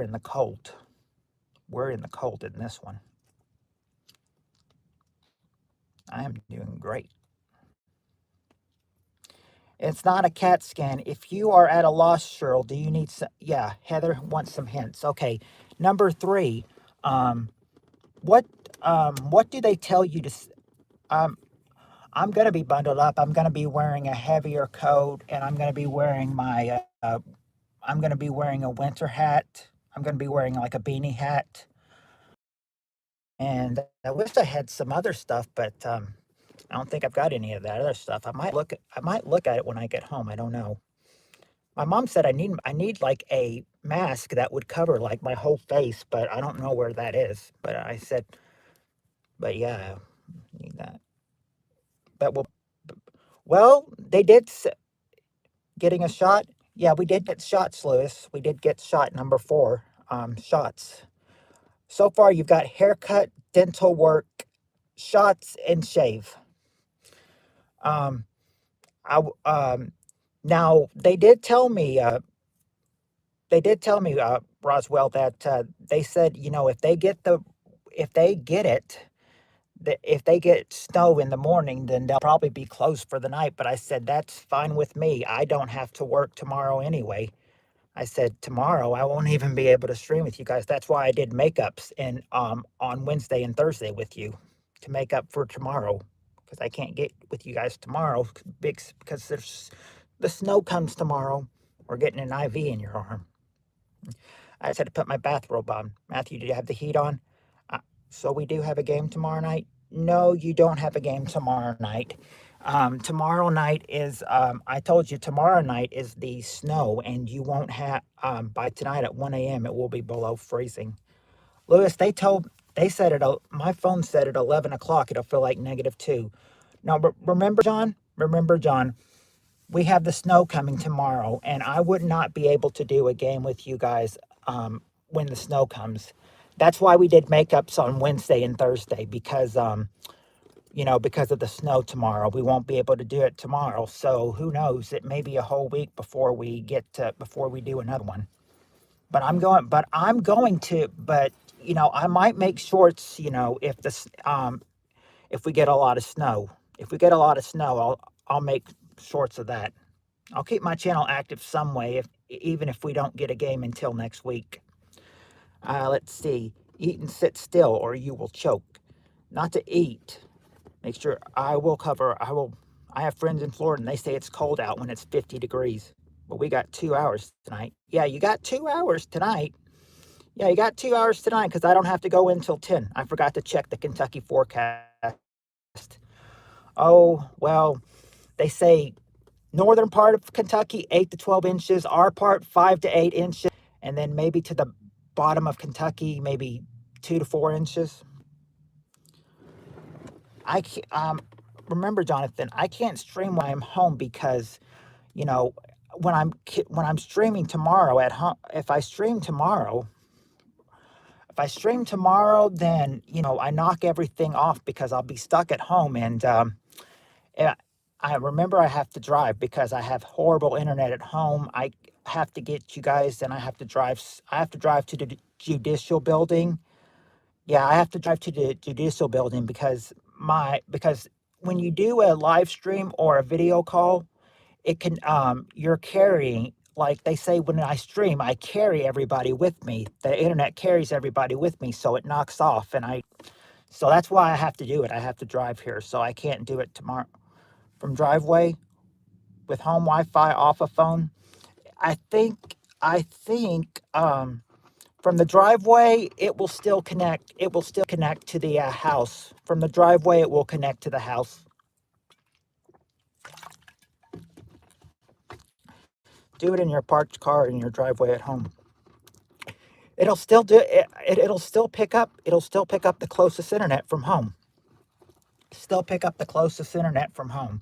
in the cold. We're in the cold in this one. I am doing great. It's not a CAT scan. If you are at a loss, Cheryl, do you need some? Yeah, Heather wants some hints. Okay, number 3. Um, what what do they tell you to? Um, I'm going to be bundled up. I'm going to be wearing a heavier coat, and I'm going to be wearing my. I'm going to be wearing a winter hat. I'm going to be wearing like a beanie hat. And I wish I had some other stuff, but I don't think I've got any of that other stuff. I might look at it when I get home. I don't know. My mom said I need like a mask that would cover like my whole face, but I don't know where that is. But I said, but yeah, I need that. But well, they did getting a shot. Yeah, we did get shots, Lewis. We did get shot number 4. Shots. So far, you've got haircut, dental work, shots, and shave. Um, now they did tell me. Roswell, that they said, if they get it, if they get snow in the morning, then they'll probably be closed for the night. But I said, that's fine with me. I don't have to work tomorrow anyway. I said, tomorrow I won't even be able to stream with you guys. That's why I did makeups on Wednesday and Thursday with you, to make up for tomorrow, because I can't get with you guys tomorrow because the snow comes tomorrow. We're getting an IV in your arm. I just had to put my bathrobe on. Matthew, do you have the heat on? Uh, so we do have a game tomorrow night? No, you don't have a game tomorrow night. Tomorrow night is, I told you, tomorrow night is the snow, and you won't have, by tonight at 1 a.m., it will be below freezing. Lewis, they said my phone said at 11 o'clock, it'll feel like -2. Now, remember, John, we have the snow coming tomorrow, and I would not be able to do a game with you guys when the snow comes. That's why we did makeups on Wednesday and Thursday, because because of the snow tomorrow. We won't be able to do it tomorrow. So who knows? It may be a whole week before we do another one. But I might make shorts, if we get a lot of snow. If we get a lot of snow, I'll make shorts of that. I'll keep my channel active some way, even if we don't get a game until next week. Let's see. Eat and sit still, or you will choke. Not to eat. Make sure I have friends in Florida, and they say it's cold out when it's 50 degrees. But we got 2 hours tonight. Yeah, you got 2 hours tonight. Yeah, you got 2 hours tonight, because I don't have to go in till 10. I forgot to check the Kentucky forecast. Oh, well, they say northern part of Kentucky, 8 to 12 inches. Our part, 5 to 8 inches. And then maybe to the bottom of Kentucky, maybe 2 to 4 inches. Remember, Jonathan, I can't stream when I'm home because, when I'm streaming tomorrow at home, if I stream tomorrow, then, I knock everything off because I'll be stuck at home. And I remember I have to drive because I have horrible internet at home. I have to get you guys, and I have to drive to the judicial building. Yeah, I have to drive to the judicial building because when you do a live stream or a video call, it can you're carrying, like they say, when I stream, I carry everybody with me. The internet carries everybody with me, so it knocks off, so that's why I have to do it. I have to drive here, so I can't do it tomorrow from driveway with home Wi-Fi off a phone. I think from the driveway, it will still connect. It will still connect to the house. From the driveway, it will connect to the house. Do it in your parked car in your driveway at home. It'll still do it. It'll still pick up. It'll still pick up the closest internet from home. Still pick up the closest internet from home,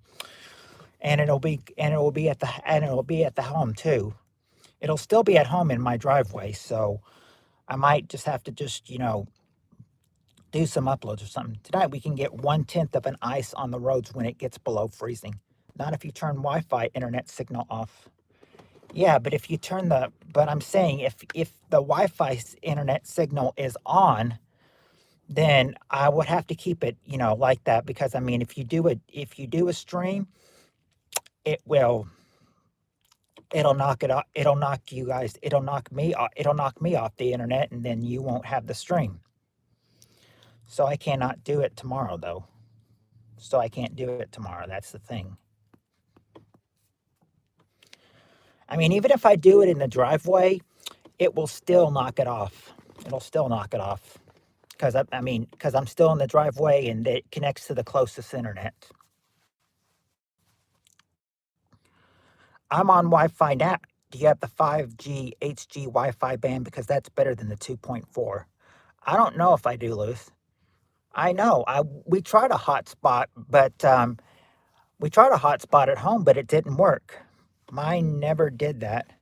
and it'll be at the home too. It'll still be at home in my driveway, so I might just have to do some uploads or something. Tonight we can get 1/10 of an ice on the roads when it gets below freezing. Not if you turn Wi-Fi internet signal off. Yeah, but if you turn but I'm saying if the Wi-Fi internet signal is on, then I would have to keep it, like that because I mean, if you do a stream, it will it'll knock it off. It'll knock me off the internet, and then you won't have the stream. So I cannot do it tomorrow, though. So I can't do it tomorrow. That's the thing. I mean, even if I do it in the driveway, it will still knock it off. It'll still knock it off because I'm still in the driveway and it connects to the closest internet. I'm on Wi-Fi now. Do you have the 5G HG Wi-Fi band? Because that's better than the 2.4. I don't know if I do, Luce. I know. We tried a hotspot, but we tried a hotspot at home, but it didn't work. Mine never did that.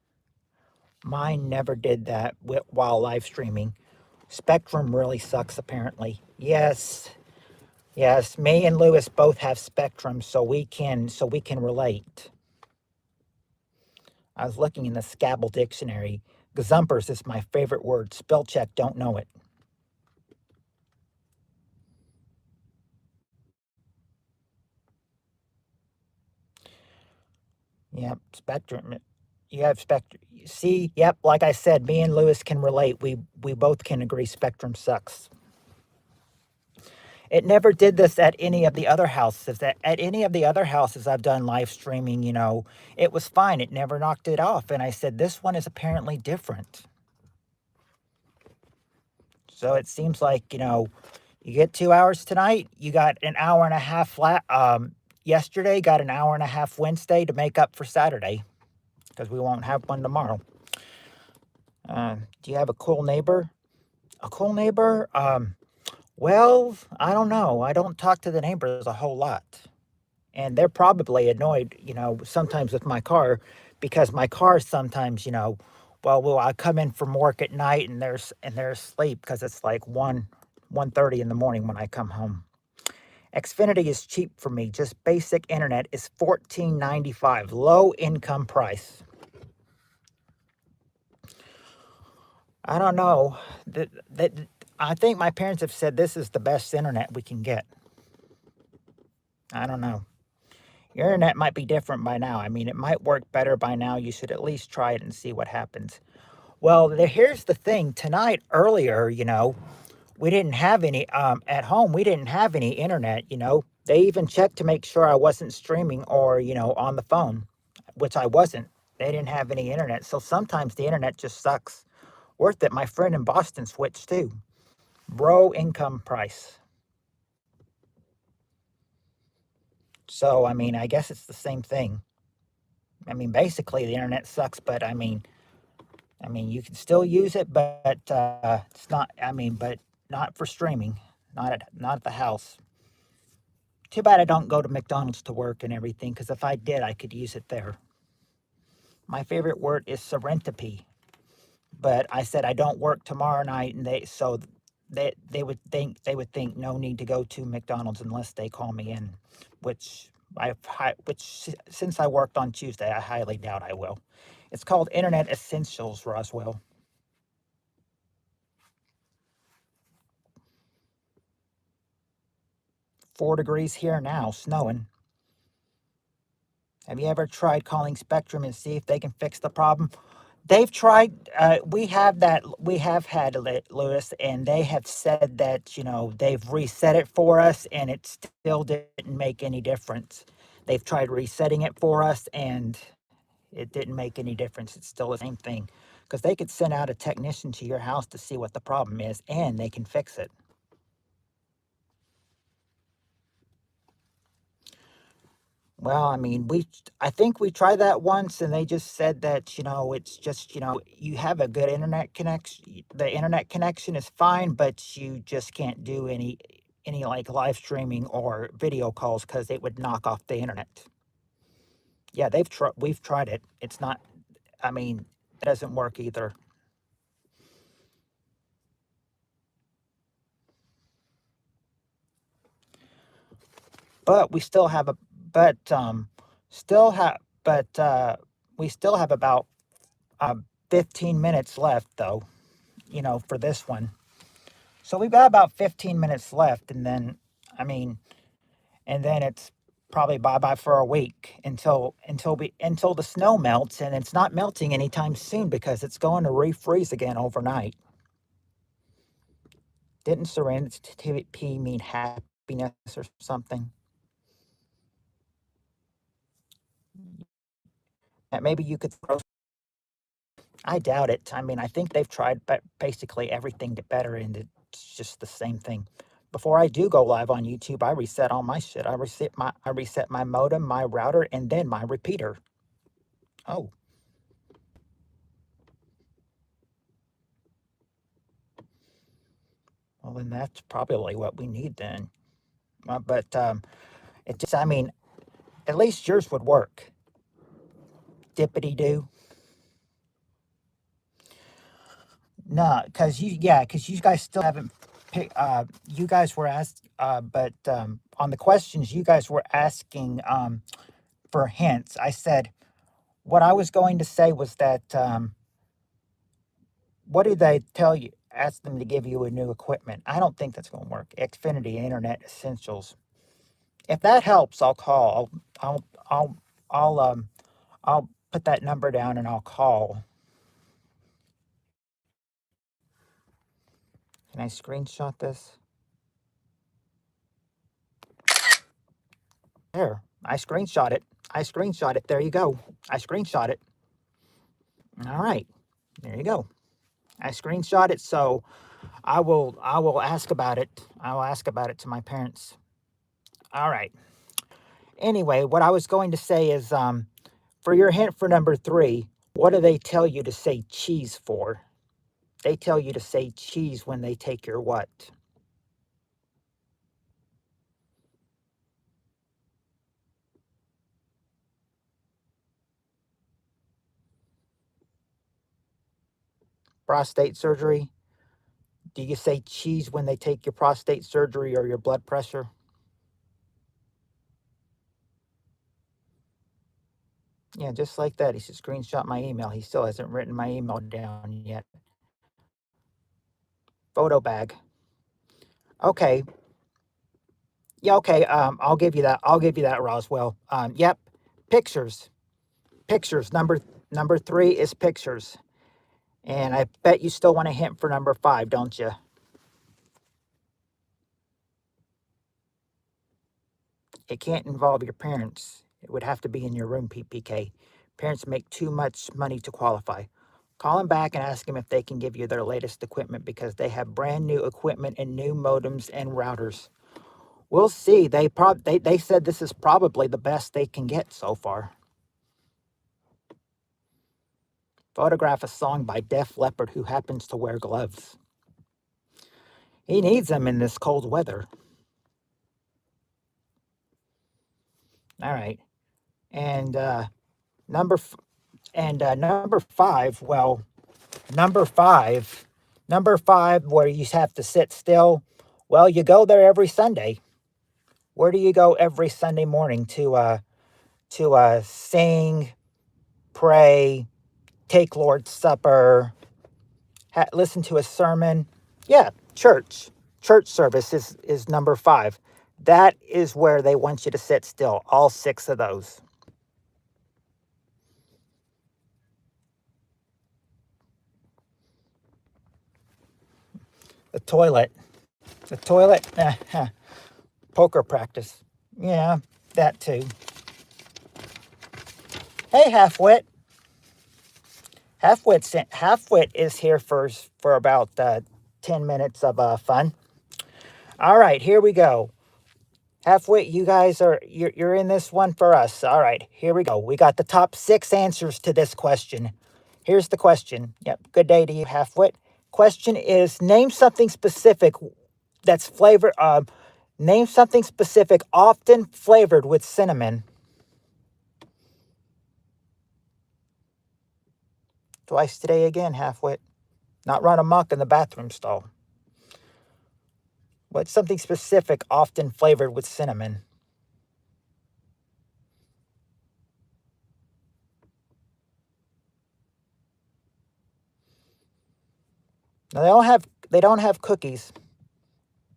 Mine never did that while live streaming. Spectrum really sucks, apparently. Yes, yes. Me and Lewis both have Spectrum, so we can relate. I was looking in the Scabble dictionary. Gazumpers is my favorite word. Spell check, don't know it. Yep, Spectrum. You have Spectrum. See, yep, like I said, me and Lewis can relate. We both can agree Spectrum sucks. It never did this at any of the other houses. At any of the other houses I've done live streaming, it was fine. It never knocked it off. And I said, this one is apparently different. So it seems like, you get 2 hours tonight. You got an hour and a half yesterday, got an hour and a half Wednesday to make up for Saturday because we won't have one tomorrow. Do you have a cool neighbor? A cool neighbor? Well, I don't know. I don't talk to the neighbors a whole lot. And they're probably annoyed, sometimes with my car because my car sometimes, well, I come in from work at night and they're asleep because it's like 1:30 in the morning when I come home. Xfinity is cheap for me. Just basic internet is $14.95, low income price. I don't know. I think my parents have said this is the best internet we can get. I don't know. Your internet might be different by now. I mean, it might work better by now. You should at least try it and see what happens. Well, here's the thing. Tonight, earlier, we didn't have any, at home, we didn't have any internet, They even checked to make sure I wasn't streaming or, on the phone, which I wasn't. They didn't have any internet. So sometimes the internet just sucks. Worth it. My friend in Boston switched too. Low income price. So, I mean, I guess it's the same thing. I mean, basically the internet sucks, but I mean, you can still use it, but it's not. I mean, but not for streaming. Not at the house. Too bad I don't go to McDonald's to work and everything, because if I did, I could use it there. My favorite word is serendipity, but I said I don't work tomorrow night, and they would think no need to go to McDonald's unless they call me in, which since I worked on Tuesday, I highly doubt I will. It's called Internet Essentials, Roswell. 4 degrees here now, snowing. Have you ever tried calling Spectrum and see if they can fix the problem? They've tried. We have had Lewis, and they have said that they've reset it for us, and it still didn't make any difference. They've tried resetting it for us, and it didn't make any difference. It's still the same thing, because they could send out a technician to your house to see what the problem is, and they can fix it. Well, I mean, I think we tried that once and they just said that, it's just, you have a good internet connection. The internet connection is fine, but you just can't do any like live streaming or video calls because it would knock off the internet. Yeah, we've tried it. It's not, I mean, That doesn't work either. But we still have a but still have but we still have about 15 minutes left though, for this one. So we've got about 15 minutes left, and then I mean, and then it's probably bye bye for a week until the snow melts, and it's not melting anytime soon because it's going to refreeze again overnight. Didn't serenity mean happiness or something? That maybe you could throw. I doubt it. I mean, I think they've tried basically everything to better, and it's just the same thing. Before I do go live on YouTube, I reset all my shit. I reset my modem, my router, and then my repeater. Oh, well then that's probably what we need then. But it just, I mean, at least yours would work. Dippity doo. No, because you guys still haven't picked. You guys were asked, but on the questions you guys were asking for hints. I said what I was going to say was that what do they tell you? Ask them to give you a new equipment. I don't think that's going to work. Xfinity Internet Essentials. If that helps, I'll call. I'll I'll um I'll put that number down and I'll call. Can I screenshot this? There. I screenshot it. I screenshot it. There you go. I screenshot it. All right. There you go. I screenshot it, so I will ask about it. I will ask about it to my parents. All right. Anyway, what I was going to say is for your hint for number 3, what do they tell you to say cheese for? They tell you to say cheese when they take your what? Prostate surgery. Do you say cheese when they take your prostate surgery or your blood pressure? Yeah, just like that. He should screenshot my email. He still hasn't written my email down yet. Photo bag. Okay. Yeah, okay. I'll give you that. I'll give you that, Roswell. Yep. Pictures. Pictures. Number 3 is pictures. And I bet you still want a hint for number 5, don't you? It can't involve your parents. It would have to be in your room, PPK. Parents make too much money to qualify. Call them back and ask them if they can give you their latest equipment because they have brand new equipment and new modems and routers. We'll see. They said this is probably the best they can get so far. Photograph a song by Def Leppard who happens to wear gloves. He needs them in this cold weather. All right. And number 5, well, number five, where you have to sit still. Well, you go there every Sunday. Where do you go every Sunday morning to sing, pray, take Lord's Supper, listen to a sermon? Yeah, church. Church service is number 5. That is where they want you to sit still. All 6 of those. The toilet. The toilet. Poker practice. Yeah, that too. Hey, Halfwit. Halfwit is here for about 10 minutes of fun. All right, here we go. Halfwit, you guys you're in this one for us. All right, here we go. We got the top 6 answers to this question. Here's the question. Yep, good day to you, Halfwit. Question is, name something specific that's flavored. Name something specific often flavored with cinnamon. Twice today again, halfwit. Not run amok in the bathroom stall. What's something specific, often flavored with cinnamon? No, they don't have cookies.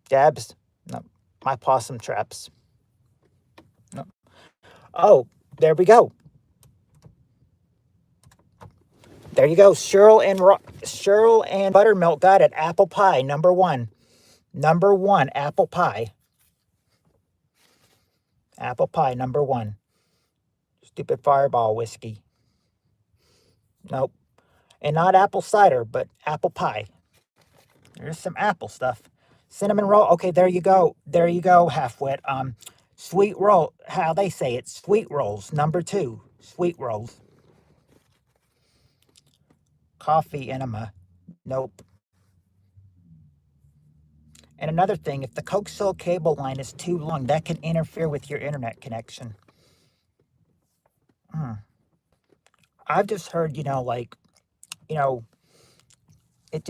Dabs. No. My possum traps. No. Oh, there we go. There you go. Cheryl and Buttermilk got it. Apple pie, number one. Number one, apple pie. Apple pie, number one. Stupid Fireball whiskey. Nope. And not apple cider, but apple pie. There's some apple stuff. Cinnamon roll. Okay, there you go. There you go, halfwit. Sweet roll. How they say it. Sweet rolls, number two. Sweet rolls. Coffee enema. Nope. And another thing, if the coaxial cable line is too long, that can interfere with your internet connection. I've just heard, like, you know, this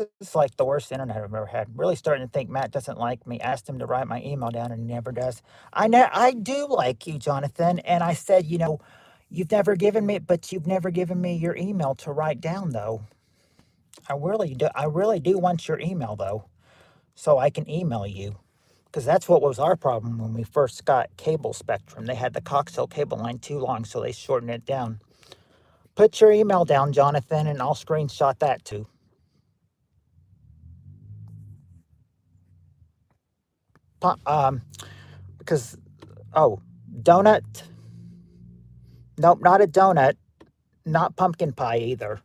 is like the worst internet I've ever had. Really starting to think Matt doesn't like me. Asked him to write my email down and he never does. I do like you, Jonathan. And I said, you've never given me your email to write down though. I really do want your email though, so I can email you. Because that's what was our problem when we first got cable spectrum. They had the coaxial cable line too long, so they shortened it down. Put your email down, Jonathan, and I'll screenshot that too. Because, donut. Nope, not a donut. Not pumpkin pie either.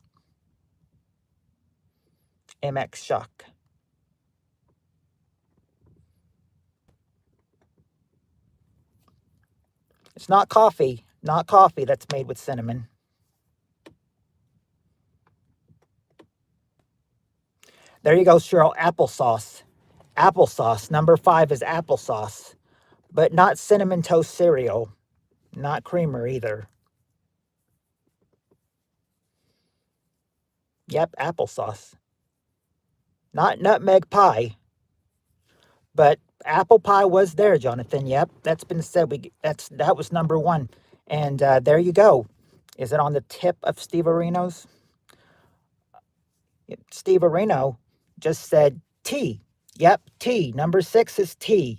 MX Shock. It's not coffee. Not coffee that's made with cinnamon. There you go, Cheryl. Applesauce. Applesauce. Number 5 is applesauce. But not cinnamon toast cereal. Not creamer either. Yep, applesauce. Not nutmeg pie. But apple pie was there, Jonathan. Yep, that's been said. That was number 1. And there you go. Is it on the tip of Steve Areno's? Steve Areno just said tea. Yep, tea. Number 6 is tea.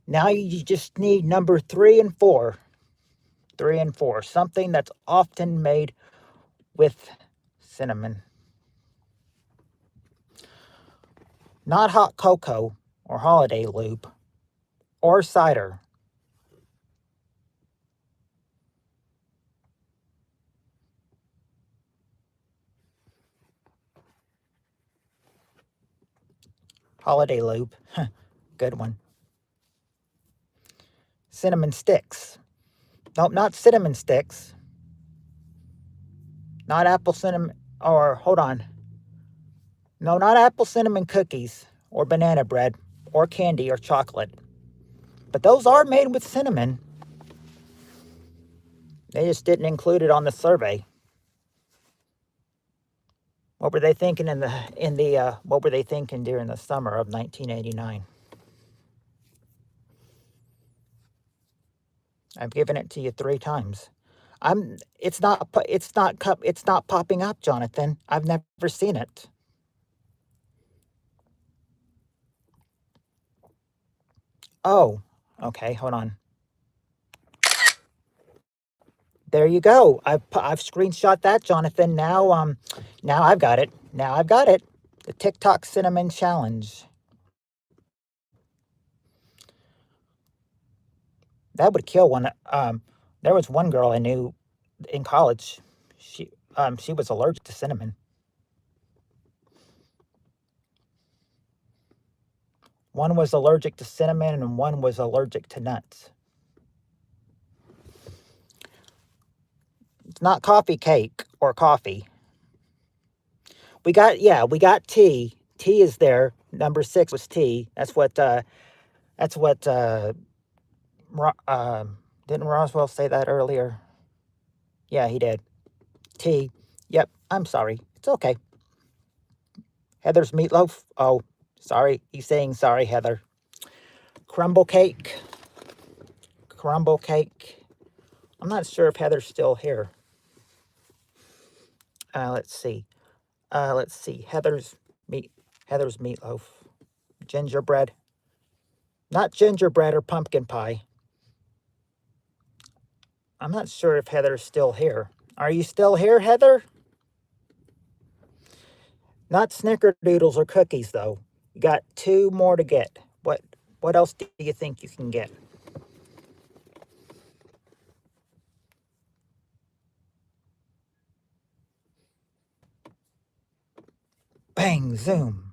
Now you just need number 3 and 4. 3 and 4. Something that's often made with cinnamon. Not hot cocoa or holiday lube or cider. Holiday lube. Good one. Cinnamon sticks. Nope, not cinnamon sticks. Not apple cinnamon, or hold on. No, not apple cinnamon cookies or banana bread or candy or chocolate. But those are made with cinnamon. They just didn't include it on the survey. What were they thinking what were they thinking during the summer of 1989? I've given it to you 3 times. It's not popping up, Jonathan. I've never seen it. Oh, okay, hold on. There you go. I've screenshot that, Jonathan. Now I've got it. Now I've got it. The TikTok cinnamon challenge. That would kill one. There was one girl I knew in college. She was allergic to cinnamon. One was allergic to cinnamon and one was allergic to nuts. It's not coffee cake or coffee. We got tea. Tea is there. Number 6 was tea. That's what didn't Roswell say that earlier? Yeah, he did. T. Yep, I'm sorry. It's okay. Heather's meatloaf. Oh, sorry. He's saying sorry, Heather. Crumble cake. Crumble cake. I'm not sure if Heather's still here. Let's see. Let's see. Heather's meatloaf. Gingerbread. Not gingerbread or pumpkin pie. I'm not sure if Heather's still here. Are you still here, Heather? Not snickerdoodles or cookies, though. You got two more to get. What else do you think you can get? Bang, zoom.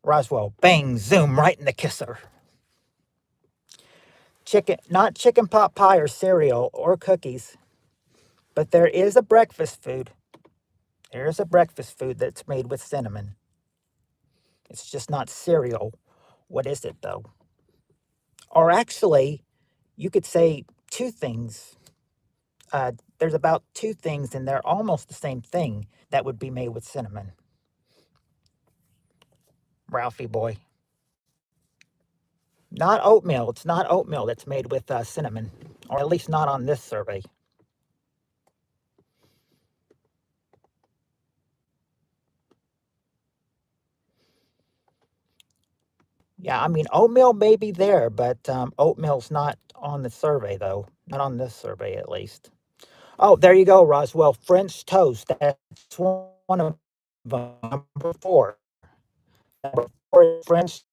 Roswell, bang, zoom, right in the kisser. Not chicken pot pie or cereal or cookies, but there is a breakfast food. There is a breakfast food that's made with cinnamon. It's just not cereal. What is it, though? Or actually, you could say two things. There's about two things, and they're almost the same thing that would be made with cinnamon. Ralphie boy. Not oatmeal. It's not oatmeal that's made with cinnamon, or at least not on this survey. Yeah, I mean, oatmeal may be there, but oatmeal's not on the survey, though. Not on this survey, at least. Oh, there you go, Roswell. French toast. That's one of them. Number four. Number four is French.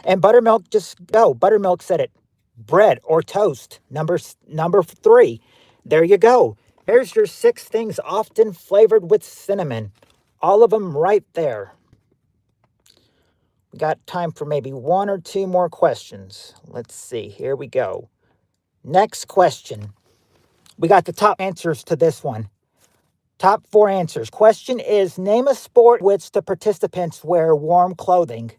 And buttermilk, just go. Buttermilk said it. Bread or toast. Number three. There you go. Here's your 6 things often flavored with cinnamon. All of them right there. We got time for maybe 1 or 2 more questions. Let's see. Here we go. Next question. We got the top answers to this one. Top 4 answers. Question is, name a sport in which the participants wear warm clothing.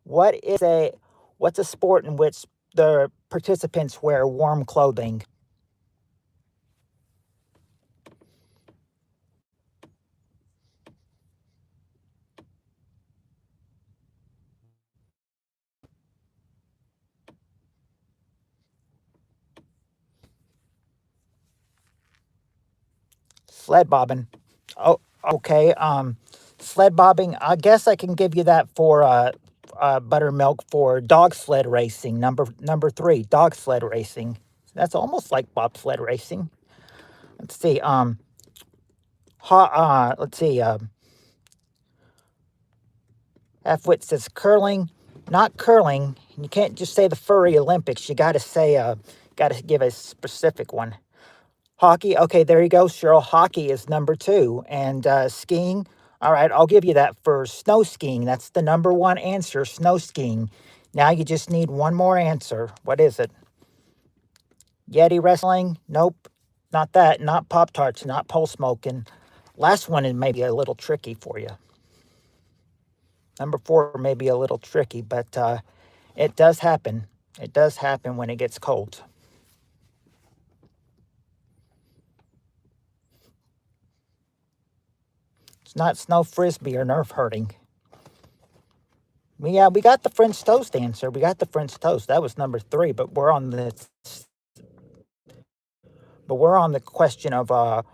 What's a sport in which the participants wear warm clothing? Sled bobbing. Oh, okay. Sled bobbing. I guess I can give you that for buttermilk for dog sled racing. Number 3, dog sled racing. That's almost like bobsled racing. Let's see. Let's see. Halfwit says curling, not curling. You can't just say the furry Olympics. You got to say, got to give a specific one. Hockey. Okay, there you go, Cheryl. Hockey is number 2. And skiing. All right, I'll give you that for snow skiing. That's the number 1 answer, snow skiing. Now you just need one more answer. What is it? Yeti wrestling? Nope. Not that. Not Pop-Tarts. Not pole smoking. Last one is maybe a little tricky for you. Number 4 may be a little tricky, but it does happen. It does happen when it gets cold. It's not snow frisbee or nerf hurting. Yeah, we got the French toast answer. We got the French toast. That was number 3, but we're on the question of a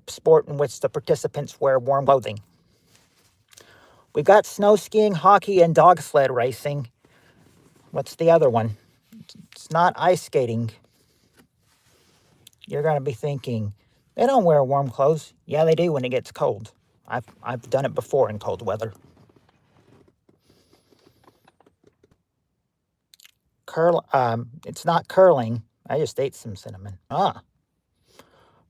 sport in which the participants wear warm clothing. We've got snow skiing, hockey, and dog sled racing. What's the other one? It's not ice skating. You're going to be thinking, they don't wear warm clothes. Yeah, they do when it gets cold. I've done it before in cold weather. It's not curling. I just ate some cinnamon.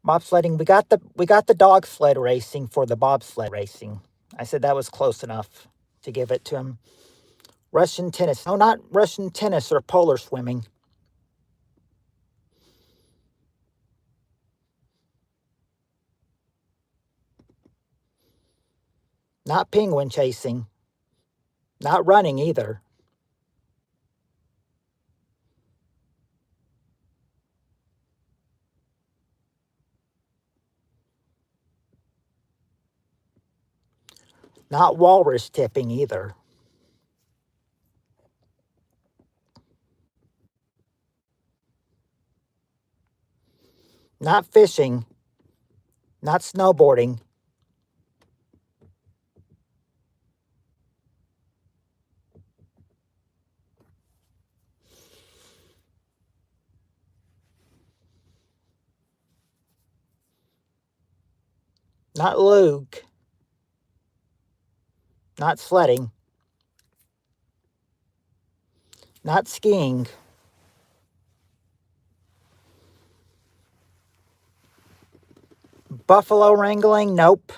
Bobsledding. We got the dog sled racing for the bobsled racing. I said that was close enough to give it to him. Russian tennis. No, not Russian tennis or polar swimming. Not penguin chasing. Not running either. Not walrus tipping either. Not fishing. Not snowboarding. Not luge. Not sledding. Not skiing. Buffalo wrangling? Nope.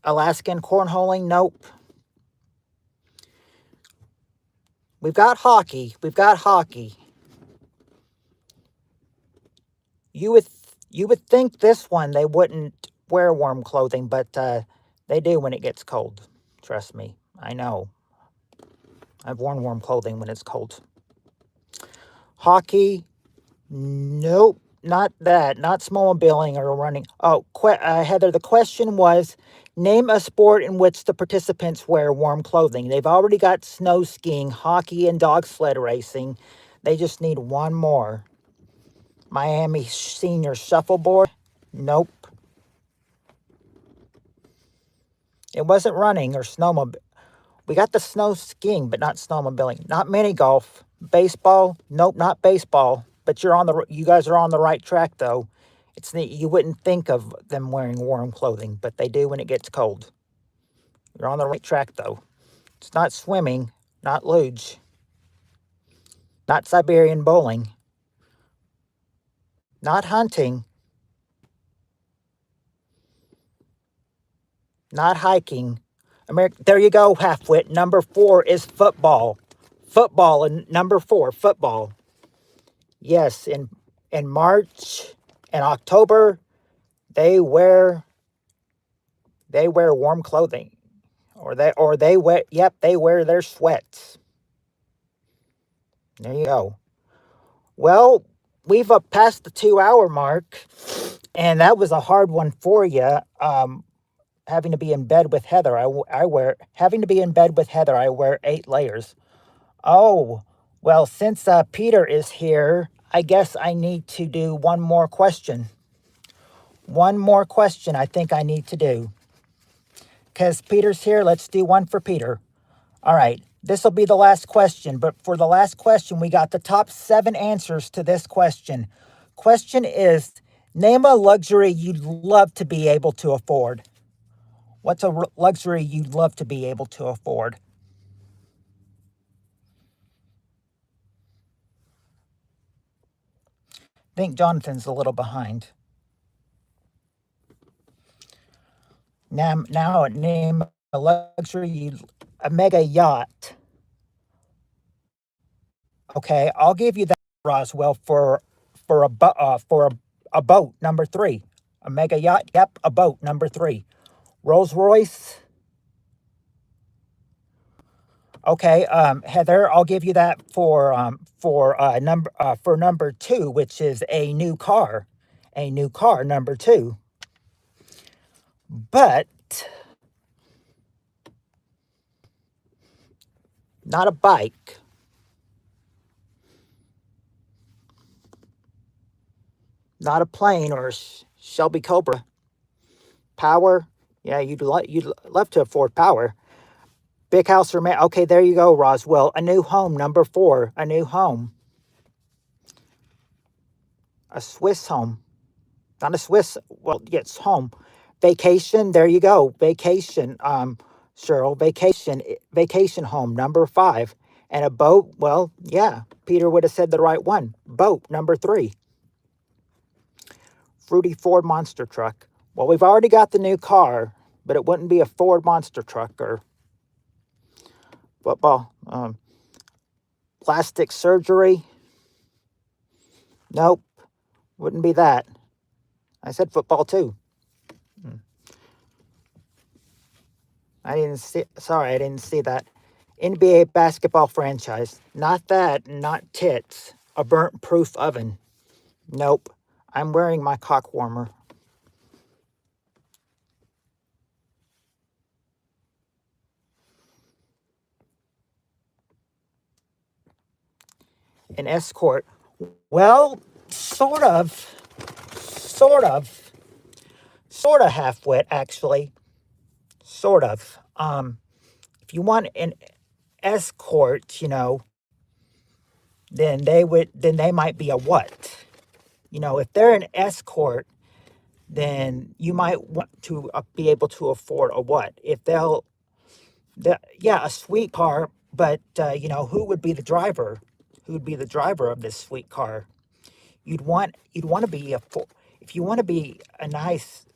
Alaskan cornholing? Nope. We've got hockey. We've got hockey. You would think this one they wouldn't wear warm clothing, but they do when it gets cold. Trust me. I know. I've worn warm clothing when it's cold. Hockey? Nope. Not that. Not snowmobiling or running. Oh, Heather, the question was, name a sport in which the participants wear warm clothing. They've already got snow skiing, hockey, and dog sled racing. They just need one more. Miami Senior Shuffleboard? Nope. It wasn't running or snowmobile. We got the snow skiing, but not snowmobiling. Not mini golf. Baseball? Nope, not baseball. But you guys are on the right track though. It's neat. You wouldn't think of them wearing warm clothing, but they do when it gets cold. You're on the right track though. It's not swimming, not luge, not Siberian bowling, not hunting, not hiking. There you go, halfwit. Number 4 is football. Football and number 4, football. Yes, in March and October, they wear warm clothing. They wear their sweats. There you go. Well, we've passed the 2-hour mark, and that was a hard one for you. Having to be in bed with Heather, having to be in bed with Heather, I wear 8 layers. Oh, well, since Peter is here, I guess I need to do one more question. One more question I think I need to do. Because Peter's here, let's do one for Peter. All right, this will be the last question, but for the last question, we got the top 7 answers to this question. Question is, name a luxury you'd love to be able to afford. What's a luxury you'd love to be able to afford? I think Jonathan's a little behind. Now name a luxury, a mega yacht. Okay, I'll give you that, Roswell, for a boat, number 3. A mega yacht, yep, a boat, number 3. Rolls Royce. Okay, Heather, I'll give you that for number 2, which is a new car. A new car, number 2. But not a bike. Not a plane or a Shelby Cobra. Power? Yeah, you'd love to afford power. Big house or man? Okay, there you go, Roswell. A new home, number 4. A new home. A Swiss home. Not a Swiss. Well, yes, home. Vacation. There you go. Vacation. Cheryl. Vacation home, number 5. And a boat. Well, yeah. Peter would have said the right one. Boat, number 3. Fruity Ford monster truck. Well, we've already got the new car, but it wouldn't be a Ford monster truck or football. Plastic surgery. Nope. Wouldn't be that. I said football too. I didn't see that. NBA basketball franchise. Not that, not tits. A burnt proof oven. Nope. I'm wearing my cock warmer. An escort. Well, sort of. Sort of. Sort of half-wit, actually. Sort of. If you want an escort, then they might be a what? If they're an escort, then you might want to be able to afford a what? If yeah, a sweet car, but who would be the driver? Who would be the driver of this sweet car? You'd want to be if you want to be a nice,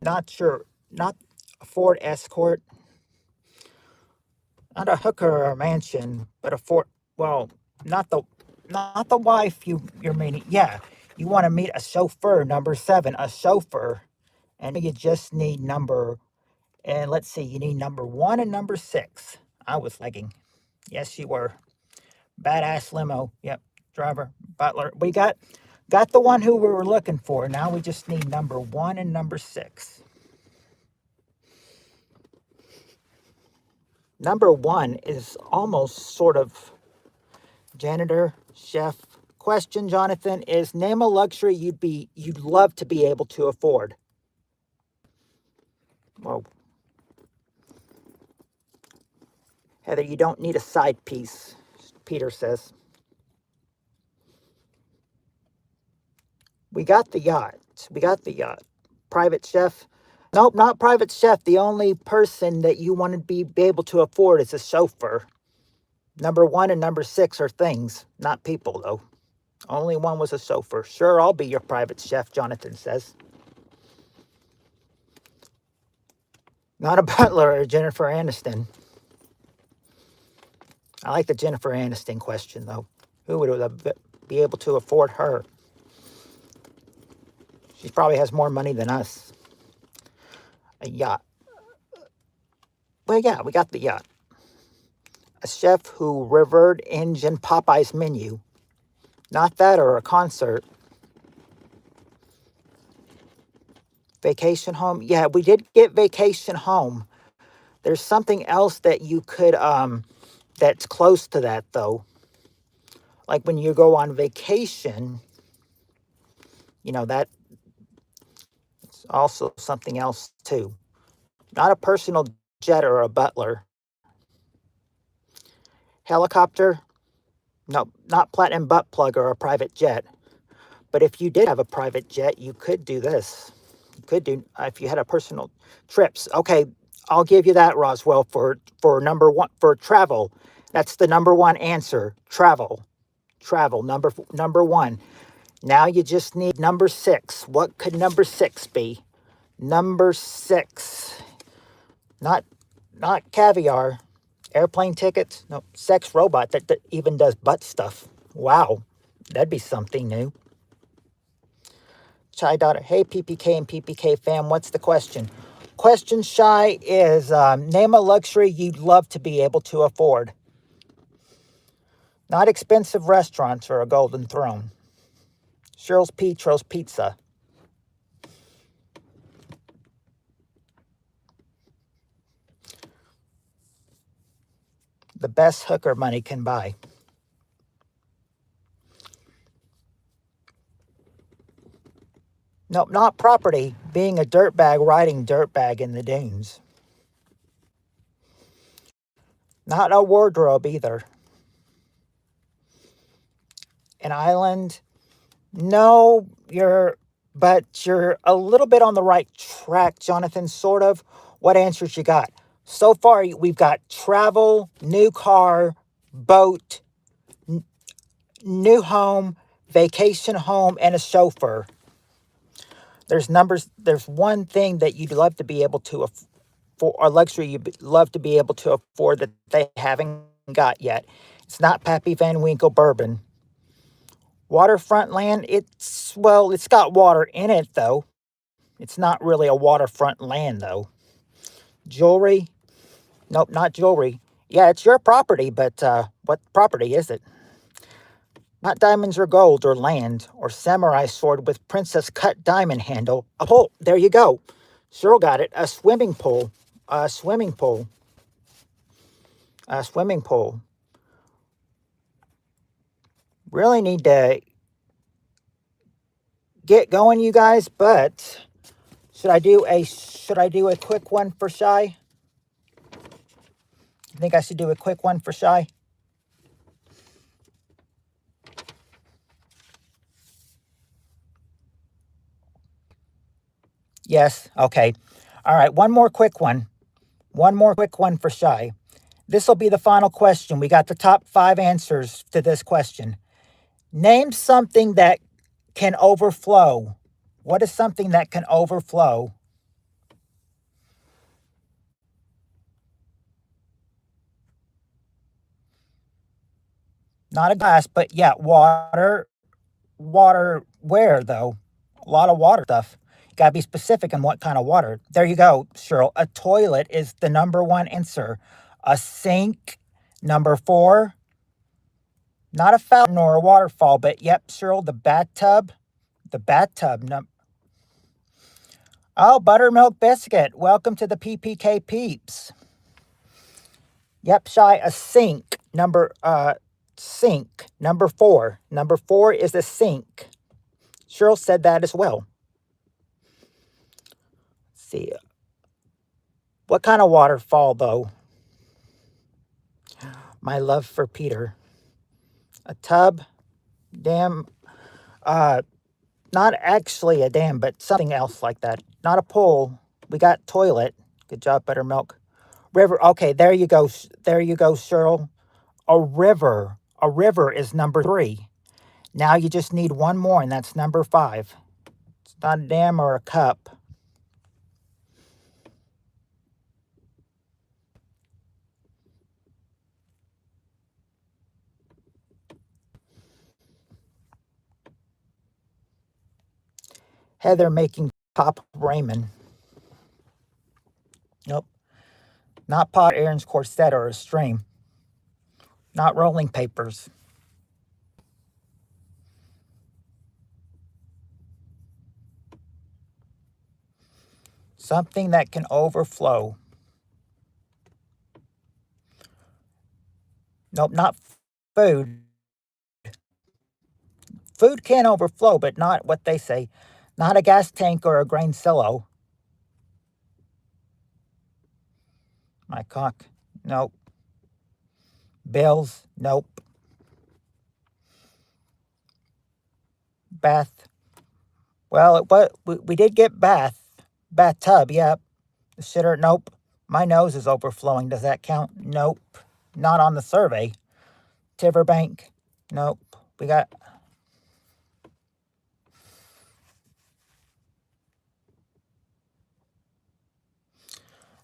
not a Ford Escort, not a hooker or a mansion, but a Ford. Well, not the not the wife you're meeting. Yeah, you want to meet a chauffeur, number 7, a chauffeur, and you just need and let's see, you need number 1 and number 6. I was lagging. Yes, you were. Badass limo. Yep. Driver, butler. We got the one who we were looking for. Now we just need number 1 and number 6. Number 1 is almost sort of janitor, chef. Question, Jonathan, is name a luxury you'd love to be able to afford. Well, Heather, you don't need a side piece, Peter says. We got the yacht. Private chef. Nope, not private chef. The only person that you want to be able to afford is a chauffeur. Number 1 and number 6 are things, not people, though. Only one was a chauffeur. Sure, I'll be your private chef, Jonathan says. Not a butler or Jennifer Aniston. I like the Jennifer Aniston question, though. Who would be able to afford her? She probably has more money than us. A yacht. Well, yeah, we got the yacht. A chef who revered engine Popeye's menu. Not that or a concert. Vacation home. Yeah, we did get vacation home. There's something else that you could, that's close to that, though. Like when you go on vacation, that's also something else, too. Not a personal jet or a butler. Helicopter. No, not platinum butt plug or a private jet. But if you did have a private jet, you could do this. You could do, if you had a personal trips. Okay, I'll give you that, Roswell, for number 1, for travel. That's the number 1 answer. Travel, number 1. Now you just need number 6. What could number 6 be? Number 6. Not caviar. Airplane tickets? No, sex robot that even does butt stuff. Wow, that'd be something new. Shy Daughter, hey PPK and PPK fam, what's the question? Question, Shy, is name a luxury you'd love to be able to afford. Not expensive restaurants or a golden throne. Cheryl's Petro's Pizza. The best hooker money can buy. Nope, not property. Being a dirtbag riding dirtbag in the dunes. Not a wardrobe either. An island? No, but you're a little bit on the right track, Jonathan, sort of. What answers you got? So far, we've got travel, new car, boat, new home, vacation home, and a chauffeur. There's one thing that you'd love to be able to afford, or luxury you'd love to be able to afford that they haven't got yet. It's not Pappy Van Winkle bourbon. Waterfront land, it's got water in it, though. It's not really a waterfront land, though. Jewelry? Nope, not jewelry. Yeah, it's your property, but what property is it? Not diamonds or gold or land or samurai sword with princess cut diamond handle. Oh, there you go. Cheryl got it. A swimming pool. A swimming pool. A swimming pool. Really need to get going, you guys, but should I do a quick one for Shy? I think I should do a quick one for Shy. Yes, okay. All right, one more quick one. One more quick one for Shy. This will be the final question. We got the top 5 answers to this question. Name something that can overflow. What is something that can overflow? Not a glass, but yeah, water. Water where, though? A lot of water stuff. You gotta be specific on what kind of water. There you go, Cheryl. A toilet is the number 1 answer. A sink, number 4. Not a fountain or a waterfall, but yep, Cheryl, the bathtub. The bathtub. Oh, buttermilk biscuit. Welcome to the PPK peeps. Yep, Shy, a sink. Sink. Number 4. Number 4 is a sink. Cheryl said that as well. Let's see. What kind of waterfall, though? My love for Peter. A tub, dam, not actually a dam, but something else like that. Not a pool. We got toilet. Good job, buttermilk. River. Okay, there you go. There you go, Cheryl. A river. A river is number 3. Now you just need one more, and that's number 5. It's not a dam or a cup. Heather making pop ramen. Nope. Not pot Aaron's corset or a stream. Not rolling papers. Something that can overflow. Nope, not food. Food can overflow, but not what they say. Not a gas tank or a grain silo. My cock. Nope. Bills. Nope. Bath. Well, we did get bath. Bathtub, yep. The shitter, nope. My nose is overflowing. Does that count? Nope. Not on the survey. Tiverbank. Nope. We got...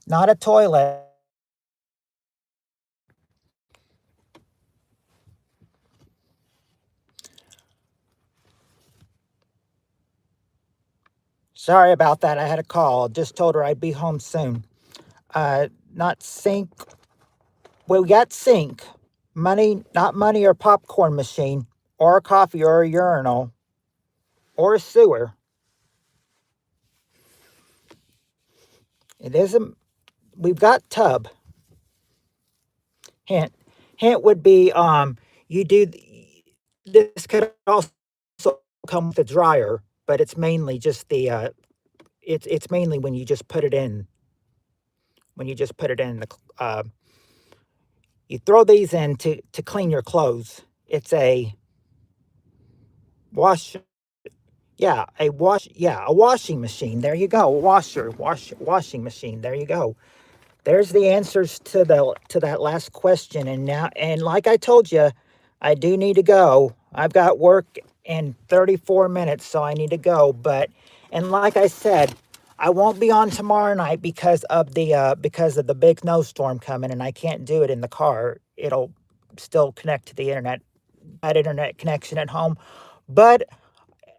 Not a toilet. Sorry about that. I had a call. Just told her I'd be home soon. Not sink. Well, we got sink. Money, not money or popcorn machine, or a coffee or a urinal, or a sewer. It isn't. We've got tub. Hint. Hint would be you do. This could also come with a dryer, but it's mainly just the it's mainly when you just put it in. When you just put it in the you throw these in to clean your clothes. It's a wash. Yeah, a washing machine. There you go. Washing machine. There you go. There's the answers to that last question. And now, and like I told you, I do need to go. I've got work in 34 minutes, so I need to go. And like I said, I won't be on tomorrow night because of the big snowstorm coming, and I can't do it in the car. It'll still connect to the internet. Bad internet connection at home, but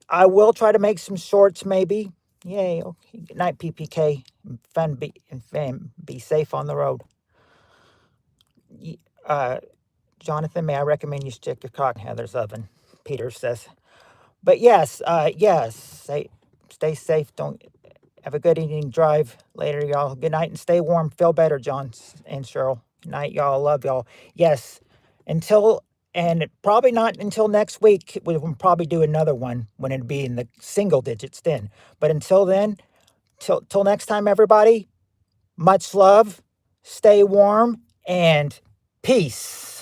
I will try to make some shorts, maybe. Yay! Okay. Good night, PPK. Be safe on the road. Jonathan, may I recommend you stick your cock in Heather's oven? Peter says. But yes, stay safe. Don't have a good evening drive later, y'all. Good night and stay warm. Feel better, John and Cheryl. Good night, y'all. Love y'all. Yes, until And probably not until next week. We'll probably do another one when it'd be in the single digits then. But until then, till next time, everybody, much love, stay warm, and peace.